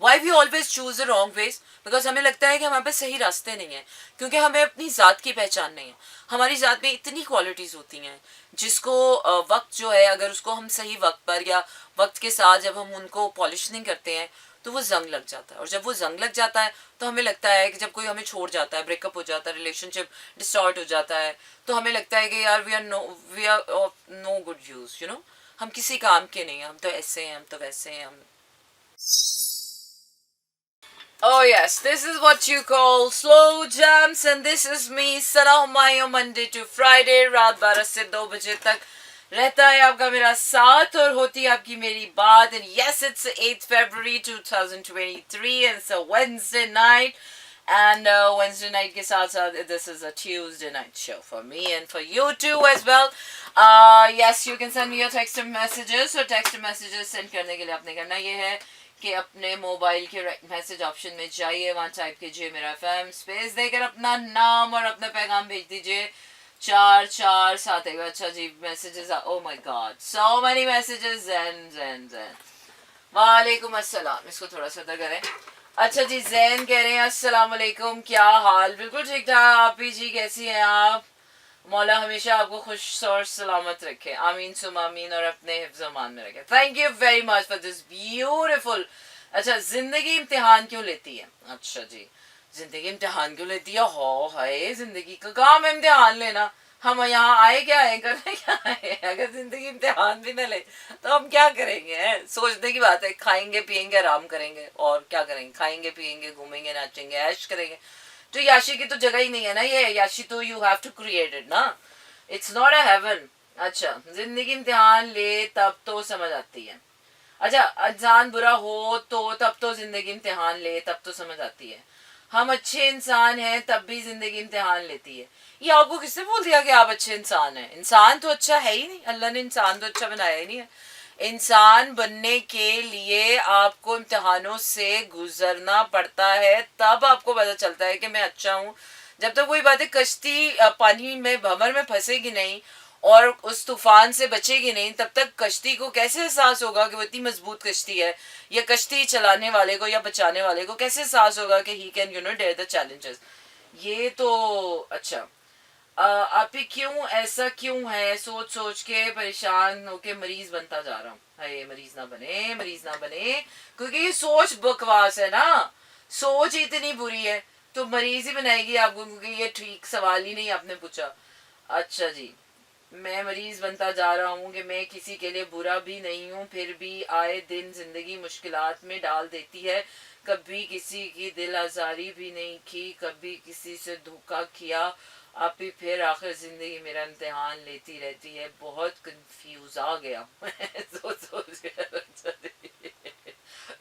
Why we always choose the wrong ways? Because हमें लगता है कि हमारे पास सही रास्ते नहीं हैं, क्योंकि हमें अपनी ज़ात की पहचान नहीं है. हमारी ज़ात में इतनी क्वालिटीज़ होती हैं जिसको वक्त जो है, अगर उसको हम सही वक्त पर या वक्त के साथ जब हम उनको पॉलिश नहीं करते हैं तो वो जंग लग जाता है. और जब वो जंग लग जाता है तो हमें लगता है कि जब कोई हमें छोड़ जाता है, ब्रेकअप हो जाता है, रिलेशनशिप डिस्टॉर्ट हो जाता है, तो हमें लगता है कि यार we are of no good use, you know. हम किसी काम के नहीं हैं, हम तो ऐसे हैं, हम तो वैसे हैं, हम. Oh yes, this is what you call slow jams, and this is me, Sana Humayun, Monday to Friday, रात 12 से 2 बजे तक रहता है आपका मेरा साथ और होती है आपकी मेरी बात. And yes, it's 8th February 2023 and it's a Wednesday night. And Wednesday night के साथ साथ this is a Tuesday night show for me and for you too as well. Yes, you can send me your text and messages. So text and messages send करने के लिए आपने करना ये है कि अपने मोबाइल के मैसेज ऑप्शन में जाइए, वहाँ टाइप कीजिए मेरा FM, स्पेस देकर अपना नाम और अपना पैगाम भेज दीजिए 4471. अच्छा जी, messages. Oh my God, so many messages. जैन वालेकुम अस्सलाम. इसको थोड़ा सा करें. अच्छा जी, जैन कह रहे हैं अस्सलाम वालेकुम, क्या हाल? बिल्कुल ठीक ठाक. आप ही जी कैसी हैं आप? मौला हमेशा आपको खुश और सलामत रखे, आमीन सुम आमीन, और अपने हिफ्ज़ अमान में रखे. Thank you very much for this beautiful. अच्छा, जिंदगी इम्तिहान क्यों लेती है? अच्छा जी, जिंदगी इम्तिहान क्यों लेती है? हो है, जिंदगी का काम है इम्तिहान लेना. हम यहाँ आए क्या है, करने क्या है? अगर जिंदगी इम्तिहान भी न ले तो हम क्या करेंगे? सोचने की बात है. खाएंगे पिएंगे आराम करेंगे, और क्या करेंगे? खाएंगे पिएंगे घूमेंगे नाचेंगे ऐश करेंगे. तो याशी की तो जगह ही नहीं है ना. ये याशी तो you have to create it ना. It's not a heaven. अच्छा, जिंदगी इम्तिहान ले तब तो समझ आती है. अच्छा, इंसान बुरा हो तो तब तो जिंदगी इम्तिहान ले तब तो समझ आती है. हम अच्छे इंसान हैं तब भी जिंदगी इम्तिहान लेती है. ये आपको किसने बोल दिया कि आप अच्छे इंसान हैं? इंसान तो अच्छा है ही नहीं. अल्लाह ने इंसान तो अच्छा बनाया ही नहीं है. इंसान बनने के लिए आपको इम्तिहानों से गुजरना पड़ता है, तब आपको पता चलता है कि मैं अच्छा हूँ. जब तक कोई बातें कश्ती पानी में भंवर में फंसेगी नहीं और उस तूफान से बचेगी नहीं, तब तक कश्ती को कैसे एहसास होगा कि वो इतनी मजबूत कश्ती है, या कश्ती चलाने वाले को या बचाने वाले को कैसे एहसास होगा कि he can dare the challenges. ये तो अच्छा, आप ही क्यों ऐसा क्यों है? सोच सोच के परेशान होके मरीज बनता जा रहा हूँ. अरे मरीज ना बने, मरीज ना बने, क्योंकि ये सोच बकवास है ना. सोच इतनी बुरी है तो मरीज ही बनाएगी आपको, क्योंकि ये ठीक सवाल ही नहीं आपने पूछा. अच्छा जी, मैं मरीज बनता जा रहा हूँ कि मैं किसी के लिए बुरा भी नहीं हूँ, फिर भी आए दिन जिंदगी मुश्किलात में डाल देती है. कभी किसी की दिल आजारी भी नहीं की, कभी किसी से धोखा किया, आप ही फिर आखिर जिंदगी मेरा इम्तिहान लेती रहती है. बहुत कंफ्यूज आ गया सोच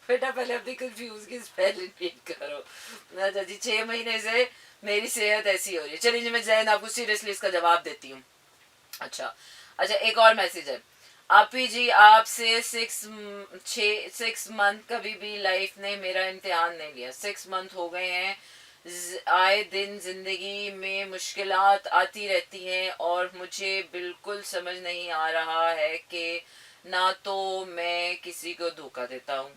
बेटा पहले अपनी कंफ्यूज की स्पेलिंग रीड करो. अच्छा जी, 6 महीने से मेरी सेहत ऐसी हो रही है. चलिए जी, मैं जैन आपको सीरियसली इसका जवाब देती हूँ. अच्छा, एक और मैसेज है. आप ही जी, आपसे 6 मंथ कभी भी लाइफ ने मेरा इम्तिहान नहीं लिया. 6 मंथ हो गए हैं. आए दिन जिंदगी में मुश्किलात आती रहती हैं और मुझे बिल्कुल समझ नहीं आ रहा है कि ना तो मैं किसी को धोखा देता हूँ,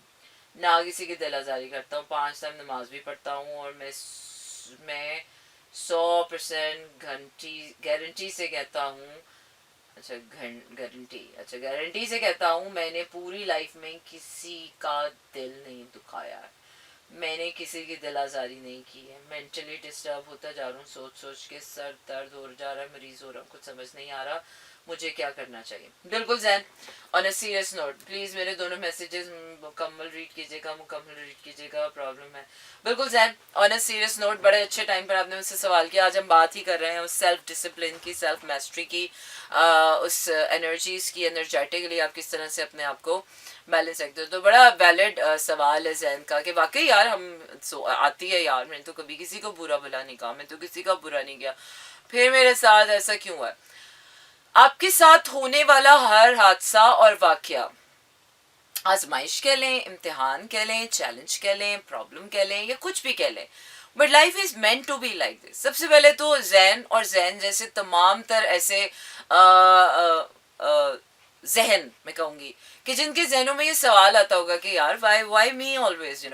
ना किसी की दिल आज़ारी करता हूँ, 5 टाइम नमाज भी पढ़ता हूँ, और मैं 100% गारंटी से कहता हूँ, अच्छा गारंटी से कहता हूँ, मैंने पूरी लाइफ में किसी का दिल नहीं दुखाया है, मैंने किसी की दिल आज़ारी नहीं की है। मेंटली डिस्टर्ब होता जा रहा हूँ, सोच सोच के सर दर्द हो जा रहा है, मरीज हो रहा हूँ, कुछ समझ नहीं आ रहा मुझे क्या करना चाहिए। बिल्कुल Jain, on a serious note please मेरे दोनों मैसेजेस मुकम्मल रीड कीजिएगा, प्रॉब्लम है। बिल्कुल Jain, on a serious note, बड़े अच्छे टाइम पर आपने मुझसे सवाल किया। आज हम बात ही कर रहे हैं उस सेल्फ डिसिप्लिन की, सेल्फ मैस्ट्री की, उस एनर्जीज की, एनर्जेटिकली आप किस तरह से अपने आप को बैलेंस रखते हो। तो बड़ा वैलिड सवाल है जैन का कि वाकई यार हम आती है यार, मैंने तो कभी किसी को बुरा भला नहीं कहा, मैं तो किसी का बुरा नहीं किया, फिर मेरे साथ ऐसा क्यों हुआ। आपके साथ होने वाला हर हादसा और वाकया, आजमाइश कह लें, इम्तिहान कह लें, चैलेंज कह लें, प्रॉब्लम कह लें, या कुछ भी कह लें, but life is meant to be like this. सबसे पहले तो जैन और जैन जैसे तमाम तर ऐसे जहन मैं कहूँगी कि जिनके जहनों में ये सवाल आता होगा कि यार why me always,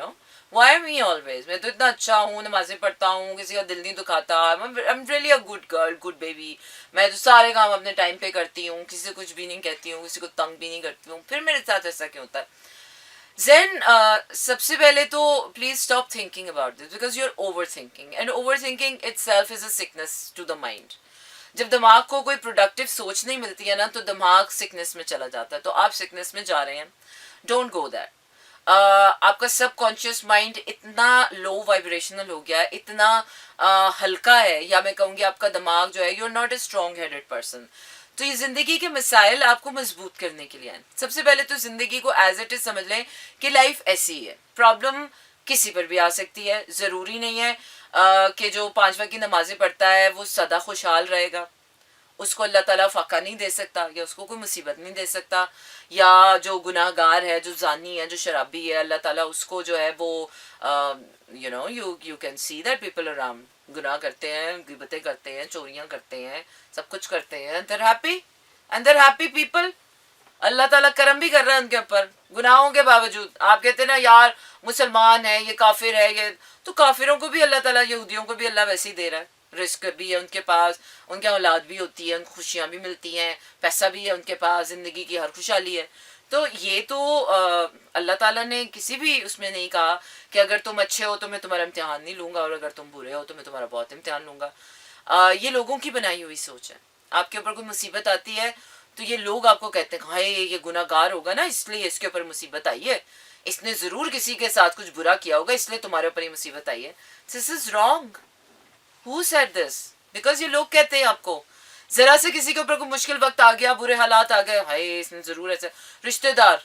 why me always, मैं तो इतना अच्छा हूँ, नमाजें पढ़ता हूँ, किसी का दिल नहीं दुखाता, I am really a good girl, good baby, मैं तो सारे काम अपने टाइम पे करती हूँ, किसी से कुछ भी नहीं कहती हूँ, किसी को तंग भी नहीं करती हूँ, फिर मेरे साथ ऐसा क्यों होता है। Zen, सबसे पहले तो please stop thinking about this because you're overthinking, and overthinking itself is a sickness to the mind. जब दिमाग को कोई प्रोडक्टिव सोच नहीं मिलती है ना, तो दिमाग सिकनेस में चला जाता है, तो आप सिकनेस में जा रहे हैं, डोंट गो दैट। आपका सबकॉन्शियस माइंड इतना लो वाइब्रेशनल हो गया है, इतना हल्का है, या मैं कहूँगी आपका दिमाग जो है, you are not a strong headed person. तो ये जिंदगी के मसाइल आपको मजबूत करने के लिए हैं। सबसे पहले तो जिंदगी को एज इट इज समझ लें कि लाइफ ऐसी है, प्रॉब्लम किसी पर भी आ सकती है, जरूरी नहीं है कि जो 5 वक्त की नमाजें पढ़ता है वो सदा खुशहाल रहेगा, उसको अल्लाह ताला फाका नहीं दे सकता, या उसको कोई मुसीबत नहीं दे सकता, या जो गुनाहगार है, जो जानी है, जो शराबी है, अल्लाह ताला उसको जो है वो you can see that people around गुनाह करते हैं, गिबतें करते हैं, चोरियां करते हैं, सब कुछ करते हैं, एंड देयर हैप्पी पीपल, अल्लाह ताला करम भी कर रहा है उनके ऊपर गुनाहों के बावजूद। आप कहते हैं ना यार मुसलमान है, ये काफिर है, ये तो काफिरों को भी अल्लाह ताला, यहूदियों को भी अल्लाह वैसे ही दे रहा है, रिस्क भी है उनके पास, उनके औलाद भी होती है, उनको खुशियाँ भी मिलती हैं, पैसा भी है उनके पास, ज़िंदगी की हर खुशहाली है। तो ये तो अल्लाह ताला ने किसी भी उसमें नहीं कहा कि अगर तुम अच्छे हो तो मैं तुम्हारा इम्तिहान नहीं लूँगा, और अगर तुम बुरे हो तो मैं तुम्हारा बहुत इम्तिहान लूँगा। ये लोगों की बनाई हुई सोच है। आपके ऊपर कोई मुसीबत आती है तो ये लोग आपको कहते हैं हाय ये गुनाहगार होगा ना, इसलिए इसके ऊपर मुसीबत आई है, इसने ज़रूर किसी के साथ कुछ बुरा किया होगा, इसलिए तुम्हारे ऊपर ये मुसीबत आई है। This is wrong. Who said this? Because ये लोग कहते हैं आपको, जरा से किसी के ऊपर कोई मुश्किल वक्त आ गया, बुरे हालात आ गए, हाय इसने जरूर ऐसे, रिश्तेदार,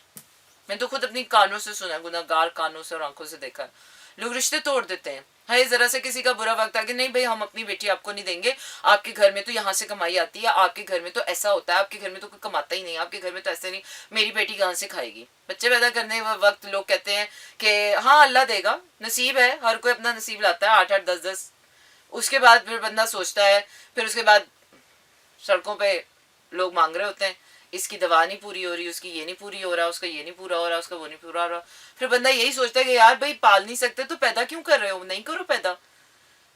मैं तो खुद अपनी कानों से सुना, गुनाहगार कानों से और आंखों से देखा, लोग रिश्ते तोड़ देते हैं, हाय जरा से किसी का बुरा वक्त आ गया, नहीं भाई हम अपनी बेटी आपको नहीं देंगे, आपके घर में तो यहाँ से कमाई आती है, आपके घर में तो ऐसा होता है, आपके घर में तो कोई कमाता ही नहीं, आपके घर में तो ऐसे नहीं, मेरी बेटी कहाँ से खाएगी। बच्चे पैदा करने वक्त लोग कहते हैं कि हाँ अल्लाह देगा, नसीब है, हर कोई अपना नसीब लाता है, 8-8 10-10, उसके बाद फिर बंदा सोचता है, फिर उसके बाद सड़कों पे लोग मांग रहे होते हैं, इसकी दवा नहीं पूरी हो रही, उसकी ये नहीं पूरी हो रहा, उसका ये नहीं पूरा हो रहा, उसका वो नहीं पूरा हो रहा, फिर बंदा यही सोचता है कि यार भाई पाल नहीं सकते तो पैदा क्यों कर रहे हो, नहीं करो पैदा,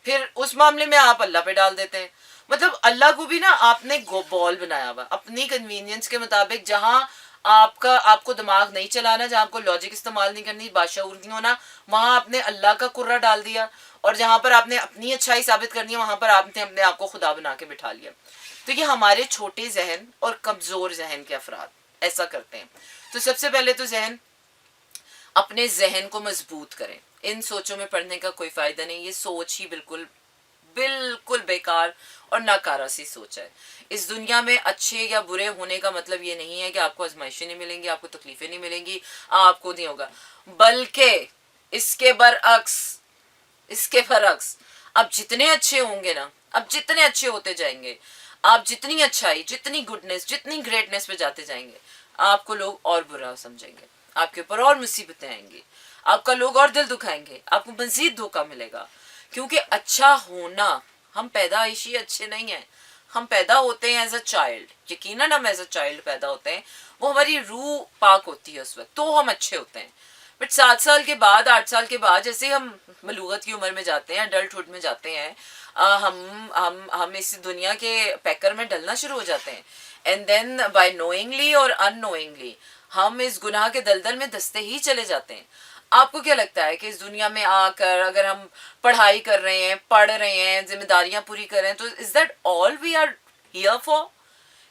फिर उस मामले में आप अल्लाह पे डाल देते हैं। मतलब अल्लाह को भी ना आपने बॉल बनाया हुआ अपनी कन्वीनियंस के मुताबिक, जहां आपको दिमाग नहीं चलाना, जहां आपको लॉजिक इस्तेमाल नहीं करनी, बादशाहूर नहीं होना, वहां आपने अल्लाह का कुर्रा डाल दिया, और जहां पर आपने अपनी अच्छाई साबित करनी है वहां पर आपने अपने आप को खुदा बना के बिठा लिया। तो ये हमारे छोटे जहन और कमजोर जहन के अफराद ऐसा करते हैं। तो सबसे पहले तो जहन, अपने जहन को मजबूत करें, इन सोचों में पढ़ने का कोई फायदा नहीं, ये सोच ही बिल्कुल बिल्कुल बेकार और नाकारा सी सोच है। इस दुनिया में अच्छे या बुरे होने का मतलब ये नहीं है कि आपको आजमाइशें नहीं मिलेंगी, आपको तकलीफें नहीं मिलेंगी, आपको नहीं होगा, बल्कि इसके बरक्स आप जितने अच्छे होंगे ना, आप जितने अच्छे होते जाएंगे, आप जितनी अच्छाई, जितनी गुडनेस, जितनी ग्रेटनेस पे जाते जाएंगे, आपको लोग और बुरा समझेंगे, आपके ऊपर और मुसीबतें आएंगी, आपका लोग और दिल दुखाएंगे, आपको मजीद धोखा मिलेगा। क्योंकि अच्छा होना, हम पैदाइशी अच्छे नहीं हैं, हम पैदा होते हैं एज अ चाइल्ड, यकीनन हम एज अ चाइल्ड पैदा होते हैं, वो हमारी रूह पाक होती है उस वक्त, तो हम अच्छे होते हैं। बट 7 साल के बाद 8 साल के बाद जैसे हम बलूगत की उम्र में जाते हैं, अडल्टहुड में जाते हैं, हम इस दुनिया के पैकर में डलना शुरू हो जाते हैं. एंड देन बाय नोइंगली और अननोइंगली हम इस गुनाह के दलदल में धंसते ही चले जाते हैं. आपको क्या लगता है कि इस दुनिया में आकर अगर हम पढ़ाई कर रहे हैं, पढ़ रहे हैं, जिम्मेदारियां पूरी कर रहे हैं, तो is that all we are here for?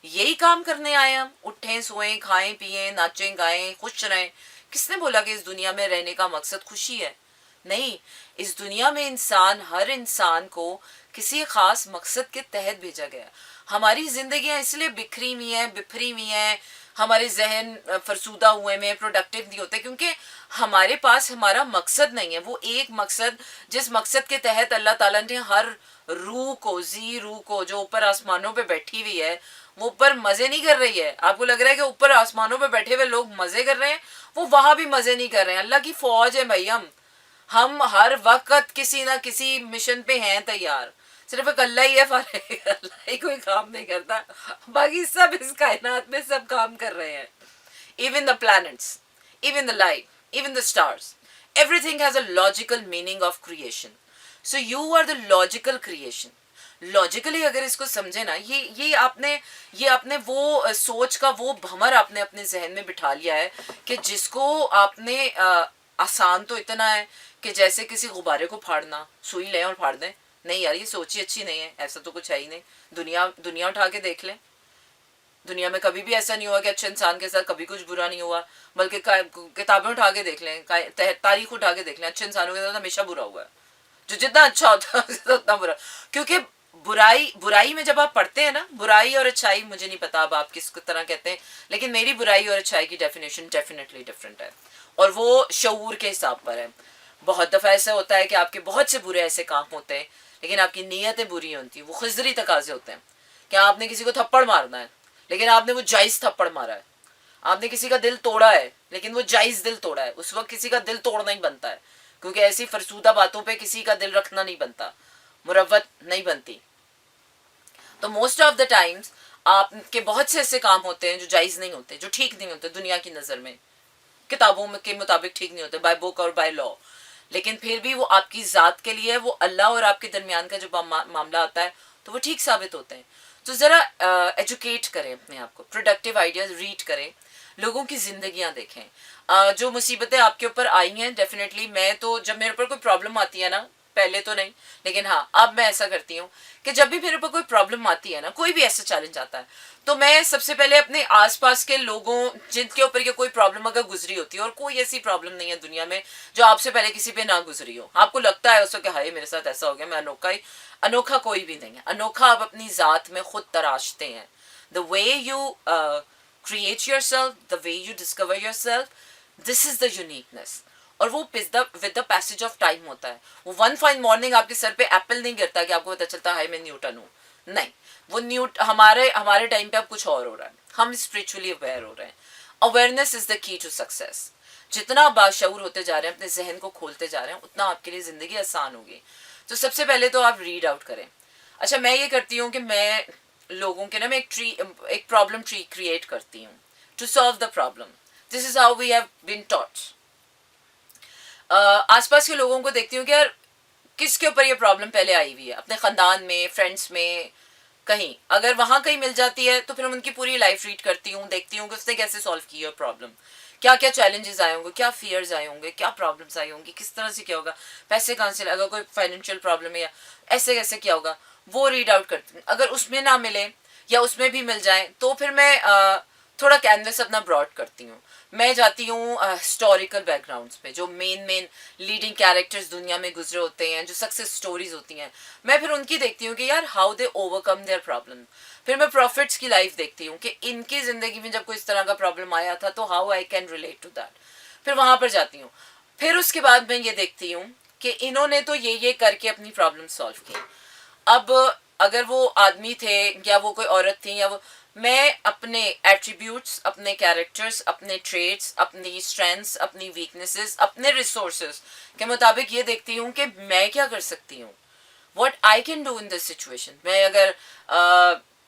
यही काम करने आए हम? उठें, सोएं, खाएं, पिएं, नाचें, गाएं, खुश रहें? किसने बोला कि इस दुनिया में रहने का मकसद खुशी है? नहीं, इस दुनिया में हर इंसान को किसी खास मकसद के तहत भेजा गया. हमारी जिंदगियां इसलिए बिखरी हुई हैं, बिफरी हुई हैं, हमारे जहन फरसूदा हुए में, प्रोडक्टिव नहीं होते, क्योंकि हमारे पास हमारा मकसद नहीं है. वो एक मकसद, जिस मकसद के तहत अल्लाह ताला ने हर रूह को, रूह को जो ऊपर आसमानों पे बैठी हुई है, वो ऊपर मजे नहीं कर रही है. आपको लग रहा है कि ऊपर आसमानों पे बैठे हुए लोग मजे कर रहे हैं, वो वहां भी मजे नहीं कर रहे हैं. अल्लाह की फौज है भाई. हम हर वक्त किसी ना किसी मिशन पे हैं तैयार. सिर्फ एक अल्लाह ही है फारिग, अल्लाह ही कोई काम नहीं करता, बाकी सब इस कायनात में सब काम कर रहे हैं. Even the planets, even the light, even the stars, everything has a logical meaning of creation. So you are the logical creation. Logically अगर इसको समझे ना, ये आपने वो सोच का वो भंवर आपने अपने जहन में बिठा लिया है कि जिसको आपने आसान तो इतना है कि जैसे किसी गुब्बारे को फाड़ना, सुई लें और फाड़ दें. नहीं यार, ये सोच ही अच्छी नहीं है. ऐसा तो कुछ है ही नहीं. दुनिया उठा के देख लें. दुनिया में कभी भी ऐसा नहीं हुआ कि अच्छे इंसान के साथ कभी कुछ बुरा नहीं हुआ. बल्कि किताबें उठा के देख लें, तारीख उठा के देख लें, अच्छे इंसानों के साथ हमेशा बुरा हुआ है. जो जितना अच्छा होता है उतना बुरा. क्योंकि बुराई में जब आप पढ़ते हैं ना, बुराई और अच्छाई, मुझे नहीं पता अब आप किस तरह कहते हैं, लेकिन मेरी बुराई और अच्छाई की डेफिनेशन डेफिनेटली डिफरेंट है, और वो शऊर के हिसाब पर है. बहुत दफ़ा ऐसा होता है कि आपके बहुत से बुरे ऐसे काम होते हैं, लेकिन आपकी नीयतें बुरी होती हैं. वो खिजरी तकाजे होते हैं कि आपने किसी को थप्पड़ मारना है, लेकिन आपने वो जायज़ थप्पड़ मारा है. आपने किसी का दिल तोड़ा है, लेकिन वो जायज़ दिल तोड़ा है. उस वक्त किसी का दिल तोड़ना ही बनता है, क्योंकि ऐसी फरसूदा बातों पे किसी का दिल रखना नहीं बनता, मुरव्वत नहीं बनती. तो मोस्ट ऑफ द टाइम्स आपके बहुत से ऐसे काम होते हैं जो जायज़ नहीं होते, जो ठीक नहीं होते दुनिया की नज़र में, किताबों में के मुताबिक ठीक नहीं होते, बाय बुक और बाय लॉ. लेकिन फिर भी वो आपकी ज़ात के लिए, वो अल्लाह और आपके दरमियान का जो मामला आता है, तो वो ठीक साबित होते हैं. तो ज़रा एजुकेट करें अपने आप को, प्रोडक्टिव आइडियाज़ रीड करें, लोगों की ज़िंदगियाँ देखें. जो मुसीबतें आपके ऊपर आई हैं, डेफिनेटली मैं तो जब मेरे ऊपर कोई प्रॉब्लम आती है ना, पहले तो नहीं, लेकिन हाँ अब मैं ऐसा करती हूँ कि जब भी मेरे ऊपर कोई प्रॉब्लम आती है ना, कोई भी ऐसा चैलेंज आता है, तो मैं सबसे पहले अपने आसपास के लोगों जिनके ऊपर ये कोई प्रॉब्लम अगर गुजरी होती है, और कोई ऐसी प्रॉब्लम नहीं है दुनिया में जो आपसे पहले किसी पे ना गुजरी हो, आपको लगता है उसको कि हाय मेरे साथ ऐसा हो गया, मैं अनोखा कोई भी नहीं है. अनोखा आप अपनी ज़ात में खुद तराशते हैं. The way you create your self, the way you discover your self, this is the uniqueness. और वो with the passage of time होता है. वो वन फाइन मॉर्निंग आपके सर पे एप्पल नहीं गिरता कि आपको पता चलता है मैं न्यूटन हूँ. नहीं, वो हमारे टाइम पे अब कुछ और हो रहा है. हम स्पिरिचुअली अवेयर हो रहे हैं. Awareness is the key to success. जितना बाशऊर होते जा रहे हैं, अपने जहन को खोलते जा रहे हैं, उतना आपके लिए ज़िंदगी आसान होगी. तो सबसे पहले तो आप रीड आउट करें. अच्छा, मैं ये करती हूँ कि मैं लोगों के ना, मैं एक प्रॉब्लम ट्री क्रिएट करती हूँ to solve the problem. This is how we have been taught. आसपास के लोगों को देखती हूँ कि यार किसके ऊपर ये प्रॉब्लम पहले आई हुई है, अपने ख़ानदान में, फ्रेंड्स में, कहीं अगर वहाँ कहीं मिल जाती है तो फिर उनकी पूरी लाइफ रीड करती हूँ, देखती हूँ कि उसने कैसे सॉल्व की है प्रॉब्लम, क्या क्या चैलेंजेस आए होंगे, क्या फियर्स आए होंगे, क्या प्रॉब्लम्स आई होंगी, किस तरह से क्या होगा, पैसे कहाँ से, अगर कोई फाइनेंशियल प्रॉब्लम है या ऐसे कैसे क्या होगा, वो रीड आउट करती हूँ. अगर उसमें ना मिले या उसमें भी मिल जाए तो फिर मैं थोड़ा कैनवस अपना ब्रॉड करती हूँ. मैं जाती हूँ हिस्टोरिकल बैकग्राउंड्स पे, जो मेन लीडिंग कैरेक्टर्स दुनिया में गुजरे होते हैं, जो सक्सेस स्टोरीज होती हैं, मैं फिर उनकी देखती हूँ कि यार how they overcome their problem. फिर मैं प्रॉफिट्स की लाइफ देखती हूँ कि इनकी ज़िंदगी में जब कोई इस तरह का प्रॉब्लम आया था तो how I can relate to that. फिर वहाँ पर जाती हूँ. फिर उसके बाद मैं ये देखती हूँ कि इन्होंने तो ये करके अपनी प्रॉब्लम सॉल्व की. अब अगर वो आदमी थे या वो कोई औरत थी या वो, मैं अपने एट्रीब्यूट्स, अपने कैरेक्टर्स, अपने ट्रेड्स, अपनी स्ट्रेंथ्स, अपनी वीकनेसेस, अपने रिसोर्सेज के मुताबिक ये देखती हूँ कि मैं क्या कर सकती हूँ, what I can do in this situation. मैं अगर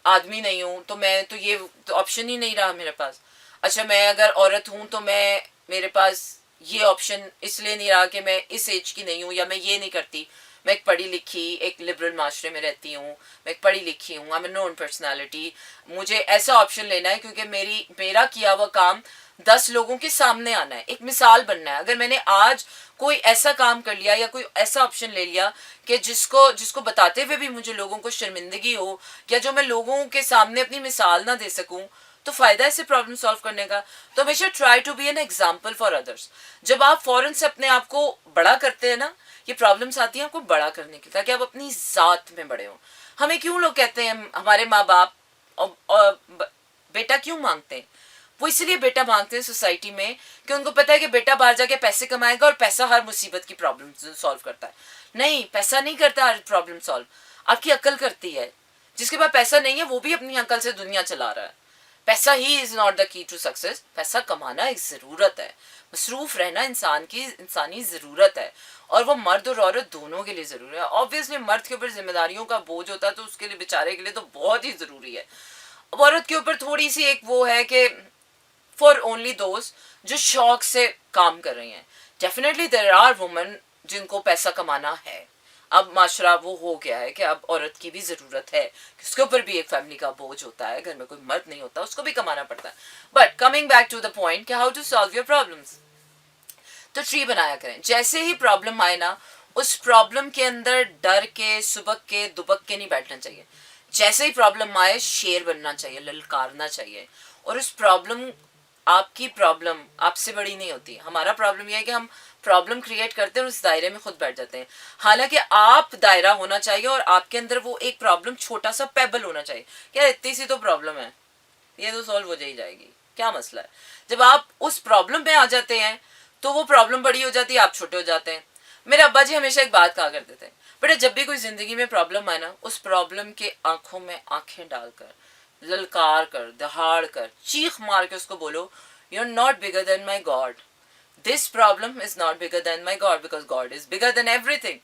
आदमी नहीं हूँ तो मैं तो ये तो ऑप्शन ही नहीं रहा मेरे पास. अच्छा, मैं अगर औरत हूँ तो मेरे पास ये ऑप्शन इसलिए नहीं रहा कि मैं इस एज की नहीं हूँ या मैं ये नहीं करती, मैं एक पढ़ी लिखी एक लिबरल माशरे में रहती हूँ, मैं एक पढ़ी लिखी हूँ, आई एम नोन पर्सनालिटी, मुझे ऐसा ऑप्शन लेना है क्योंकि मेरा किया हुआ काम 10 लोगों के सामने आना है, एक मिसाल बनना है। अगर मैंने आज कोई ऐसा काम कर लिया या कोई ऐसा ऑप्शन ले लिया कि जिसको बताते हुए भी मुझे लोगों को शर्मिंदगी हो या जो मैं लोगों के सामने अपनी मिसाल ना दे सकूं, तो फायदा है इसे प्रॉब्लम सॉल्व करने का। तो हमेशा try to be an example for others. जब आप फौरन से अपने आप को बड़ा करते हैं ना, ये प्रॉब्लम्स आती हैं आपको बड़ा करने की, ताकि आप अपनी ज़ात में बड़े हों। हमें क्यों लोग कहते हैं, हमारे माँ बाप और बेटा क्यों मांगते हैं? वो इसलिए बेटा मांगते हैं सोसाइटी में कि उनको पता है कि बेटा बाहर जाके पैसे कमाएगा और पैसा हर मुसीबत की प्रॉब्लम सॉल्व करता है। नहीं, पैसा नहीं करता हर प्रॉब्लम सॉल्व, आपकी अक्ल करती है। जिसके पास पैसा नहीं है वो भी अपनी अक्ल से दुनिया चला रहा है। पैसा ही is not the key to success. पैसा कमाना एक ज़रूरत है, मसरूफ रहना इंसान की इंसानी ज़रूरत है, और वो मर्द और औरत दोनों के लिए ज़रूरी है। ऑब्वियसली मर्द के ऊपर जिम्मेदारियों का बोझ होता है तो उसके लिए, बेचारे के लिए तो बहुत ही ज़रूरी है। अब औरत के ऊपर थोड़ी सी एक वो है कि फॉर ओनली दोज जो शौक से काम कर रही हैं। डेफिनेटली देयर आर वुमेन जिनको पैसा कमाना है। अब माशरा वो हो गया है कि अब औरत की भी ज़रूरत है, उसके ऊपर भी एक फैमिली का बोझ होता है, घर में कोई मर्द नहीं होता, उसको भी कमाना पड़ता है। But coming back to the point कि how to solve your problems, तो ट्री बनाया करें। जैसे ही प्रॉब्लम आए ना, उस प्रॉब्लम के अंदर डर के, सुबक के, दुबक के नहीं बैठना चाहिए। जैसे ही प्रॉब्लम आए शेर बनना चाहिए, ललकारना चाहिए। और उस प्रॉब्लम, आपकी प्रॉब्लम आपसे बड़ी नहीं होती। हमारा प्रॉब्लम यह है कि हम प्रॉब्लम क्रिएट करते हैं और उस दायरे में खुद बैठ जाते हैं। हालांकि आप दायरा होना चाहिए और आपके अंदर वो एक प्रॉब्लम, छोटा सा पेबल होना चाहिए। क्या इतनी सी तो प्रॉब्लम है, ये तो सॉल्व हो जाएगी, क्या मसला है। जब आप उस प्रॉब्लम पे आ जाते हैं तो वो प्रॉब्लम बड़ी हो जाती है, आप छोटे हो जाते हैं। मेरे अब्बा जी हमेशा एक बात कहा करते थे, बेटा जब भी कोई जिंदगी में प्रॉब्लम आए ना, उस प्रॉब्लम के आंखों में आंखें डालकर, ललकार कर, दहाड़ कर, चीख मार के उसको बोलो, you are not bigger than my God, this problem is not bigger than my God, because God is bigger than everything.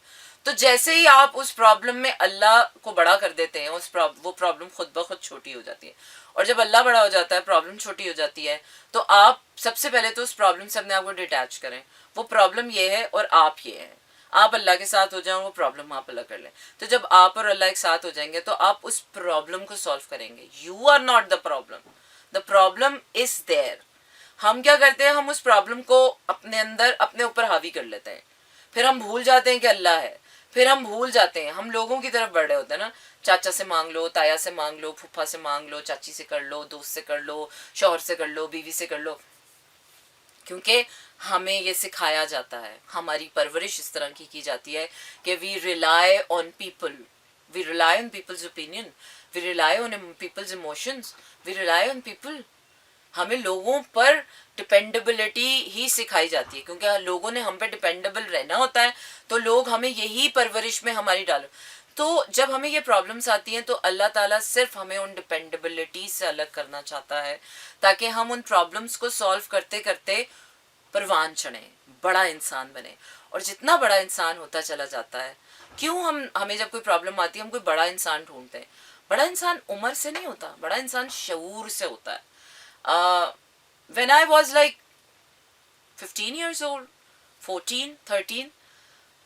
तो जैसे ही आप उस प्रॉब्लम में अल्लाह को बड़ा कर देते हैं, वो प्रॉब्लम खुद ब खुद छोटी हो जाती है। और जब अल्लाह बड़ा हो जाता है, प्रॉब्लम छोटी हो जाती है, तो आप सबसे पहले तो उस प्रॉब्लम से अपने आप को डिटैच करें। वो प्रॉब्लम ये है और आप ये हैं, आप अल्लाह के साथ हो जाओ, वो प्रॉब्लम आप अलग कर लें। तो जब आप और अल्लाह एक साथ हो जाएंगे तो आप उस प्रॉब्लम को सॉल्व करेंगे। You are not the problem, the problem is there. हम क्या करते हैं, हम उस प्रॉब्लम को अपने अंदर, अपने ऊपर हावी कर लेते हैं। फिर हम भूल जाते हैं कि अल्लाह है, फिर हम भूल जाते हैं, हम लोगों की तरफ बढ़ रहे होते हैं ना। चाचा से मांग लो, ताया से मांग लो, फूफा से मांग लो, चाची से कर लो, दोस्त से कर लो, शौहर से कर लो, बीवी से कर लो, क्योंकि हमें ये सिखाया जाता है, हमारी परवरिश इस तरह की जाती है कि we rely on people, we rely on people's opinion, we rely on people's emotions, we rely on people. हमें लोगों पर डिपेंडेबिलिटी ही सिखाई जाती है, क्योंकि लोगों ने हम पे डिपेंडेबल रहना होता है, तो लोग हमें यही परवरिश में हमारी डालो। तो जब हमें ये प्रॉब्लम्स आती हैं तो अल्लाह ताला सिर्फ हमें उन डिपेंडेबिलिटी से अलग करना चाहता है, ताकि हम उन प्रॉब्लम्स को सॉल्व करते करते परवान चढ़ें, बड़ा इंसान बने। और जितना बड़ा इंसान होता चला जाता है, क्यों हमें जब कोई प्रॉब्लम आती है हम कोई बड़ा इंसान ढूंढते हैं। बड़ा इंसान उम्र से नहीं होता, बड़ा इंसान शऊर से होता है। When I was like 15 years old, 14, 13,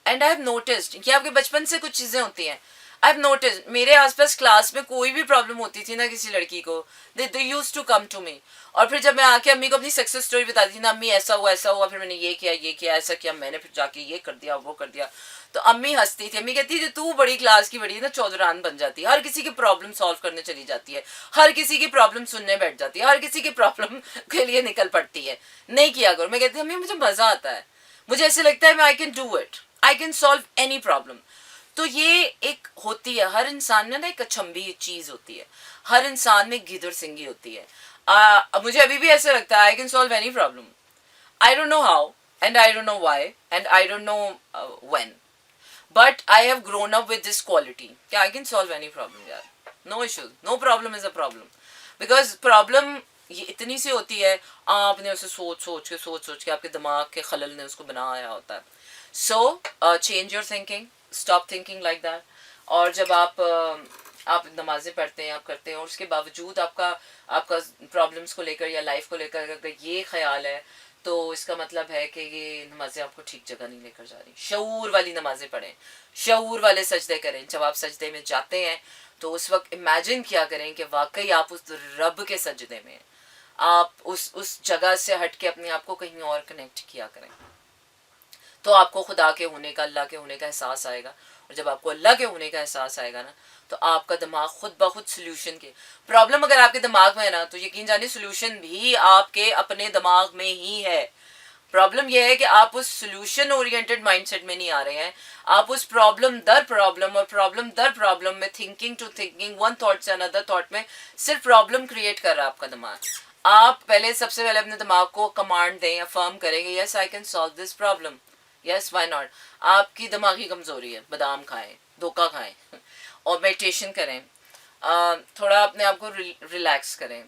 and I have noticed कि आपके बचपन से कुछ चीज़ें होती हैं। I have noticed मेरे आसपास क्लास में कोई भी प्रॉब्लम होती थी ना किसी लड़की को, they used to come to me। और फिर जब मैं आके अम्मी को अपनी सक्सेस स्टोरी बताती थी ना, अम्मी ऐसा हुआ, फिर मैंने ये किया, ऐसा किया मैंने, फिर जाके ये कर दिया, वो कर दिया, तो अम्मी हंसती थी। अम्मी कहती थी तू बड़ी क्लास की बड़ी है ना, चौधरान बन जाती है, हर किसी की प्रॉब्लम सॉल्व करने चली जाती है, हर किसी की प्रॉब्लम सुनने बैठ जाती है, हर किसी की प्रॉब्लम के लिए निकल पड़ती है। नहीं किया करो। मैं कहती अम्मी मुझे मज़ा आता है, मुझे ऐसे लगता है मैं I can do it, I can solve any problem. तो ये एक होती है, हर इंसान में ना एक अचंभी चीज़ होती है, हर इंसान में गिदर सिंगी होती है। मुझे अभी भी ऐसे लगता है I can solve any problem, I don't know how and I don't know why and I don't know when, but I have grown up with this quality कि I can solve any problem यार, no issues, no problem is a problem. Because problem ये इतनी सी होती है, आपने उसे सोच के आपके दिमाग के खलल ने उसको बनाया होता है। So change your thinking, stop thinking like that. और जब आप नमाजें पढ़ते हैं, आप करते हैं, और उसके बावजूद आपका प्रॉब्लम्स को लेकर या लाइफ को लेकर अगर ये ख्याल है, तो इसका मतलब है कि ये नमाजें आपको ठीक जगह नहीं लेकर जा रही। शऊर वाली नमाजें पढ़ें, शऊर वाले सजदे करें। जब आप सजदे में जाते हैं तो उस वक्त इमेजिन किया करें कि वाकई आप उस रब के सजदे में, आप उस जगह से हट के अपने आप को कहीं और कनेक्ट किया करें, तो आपको खुदा के होने का, अल्लाह के होने का एहसास आएगा। और जब आपको अल्लाह के होने का एहसास आएगा ना, तो आपका दिमाग खुद ब खुद सोल्यूशन के, प्रॉब्लम अगर आपके दिमाग में है ना, तो यकीन जानिए सोल्यूशन भी आपके अपने दिमाग में ही है। प्रॉब्लम यह है कि आप उस सोल्यूशन ओरिएंटेड माइंडसेट में नहीं आ रहे हैं, आप उस प्रॉब्लम दर प्रॉब्लम और प्रॉब्लम दर प्रॉब्लम में, thinking to thinking, one thought से अनदर थॉट में सिर्फ प्रॉब्लम क्रिएट कर रहा है आपका दिमाग। आप सबसे पहले अपने दिमाग को कमांड दें, अफर्म करेंगे, yes I can solve this problem, yes why not. आपकी दिमागी कमजोरी है, बादाम खाएं, धोखा खाएं और मेडिटेशन करें, थोड़ा अपने आप को रिलैक्स करें।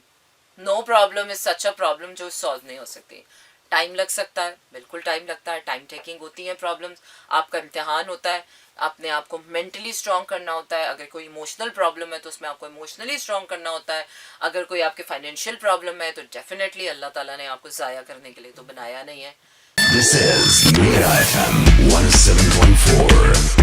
No problem is such a problem जो सॉल्व नहीं हो सकती। टाइम लग सकता है, बिल्कुल टाइम लगता है, टाइम टेकिंग होती है प्रॉब्लम्स, आपका इम्तिहान होता है, अपने आप को मेंटली स्ट्रॉन्ग करना होता है। अगर कोई इमोशनल प्रॉब्लम है तो उसमें आपको इमोशनली स्ट्रॉन्ग करना होता है। अगर कोई आपके फाइनेंशियल प्रॉब्लम है तो डेफिनेटली अल्लाह ताला ने आपको ज़ाया करने के लिए तो बनाया नहीं है। This is Mira FM 107.4.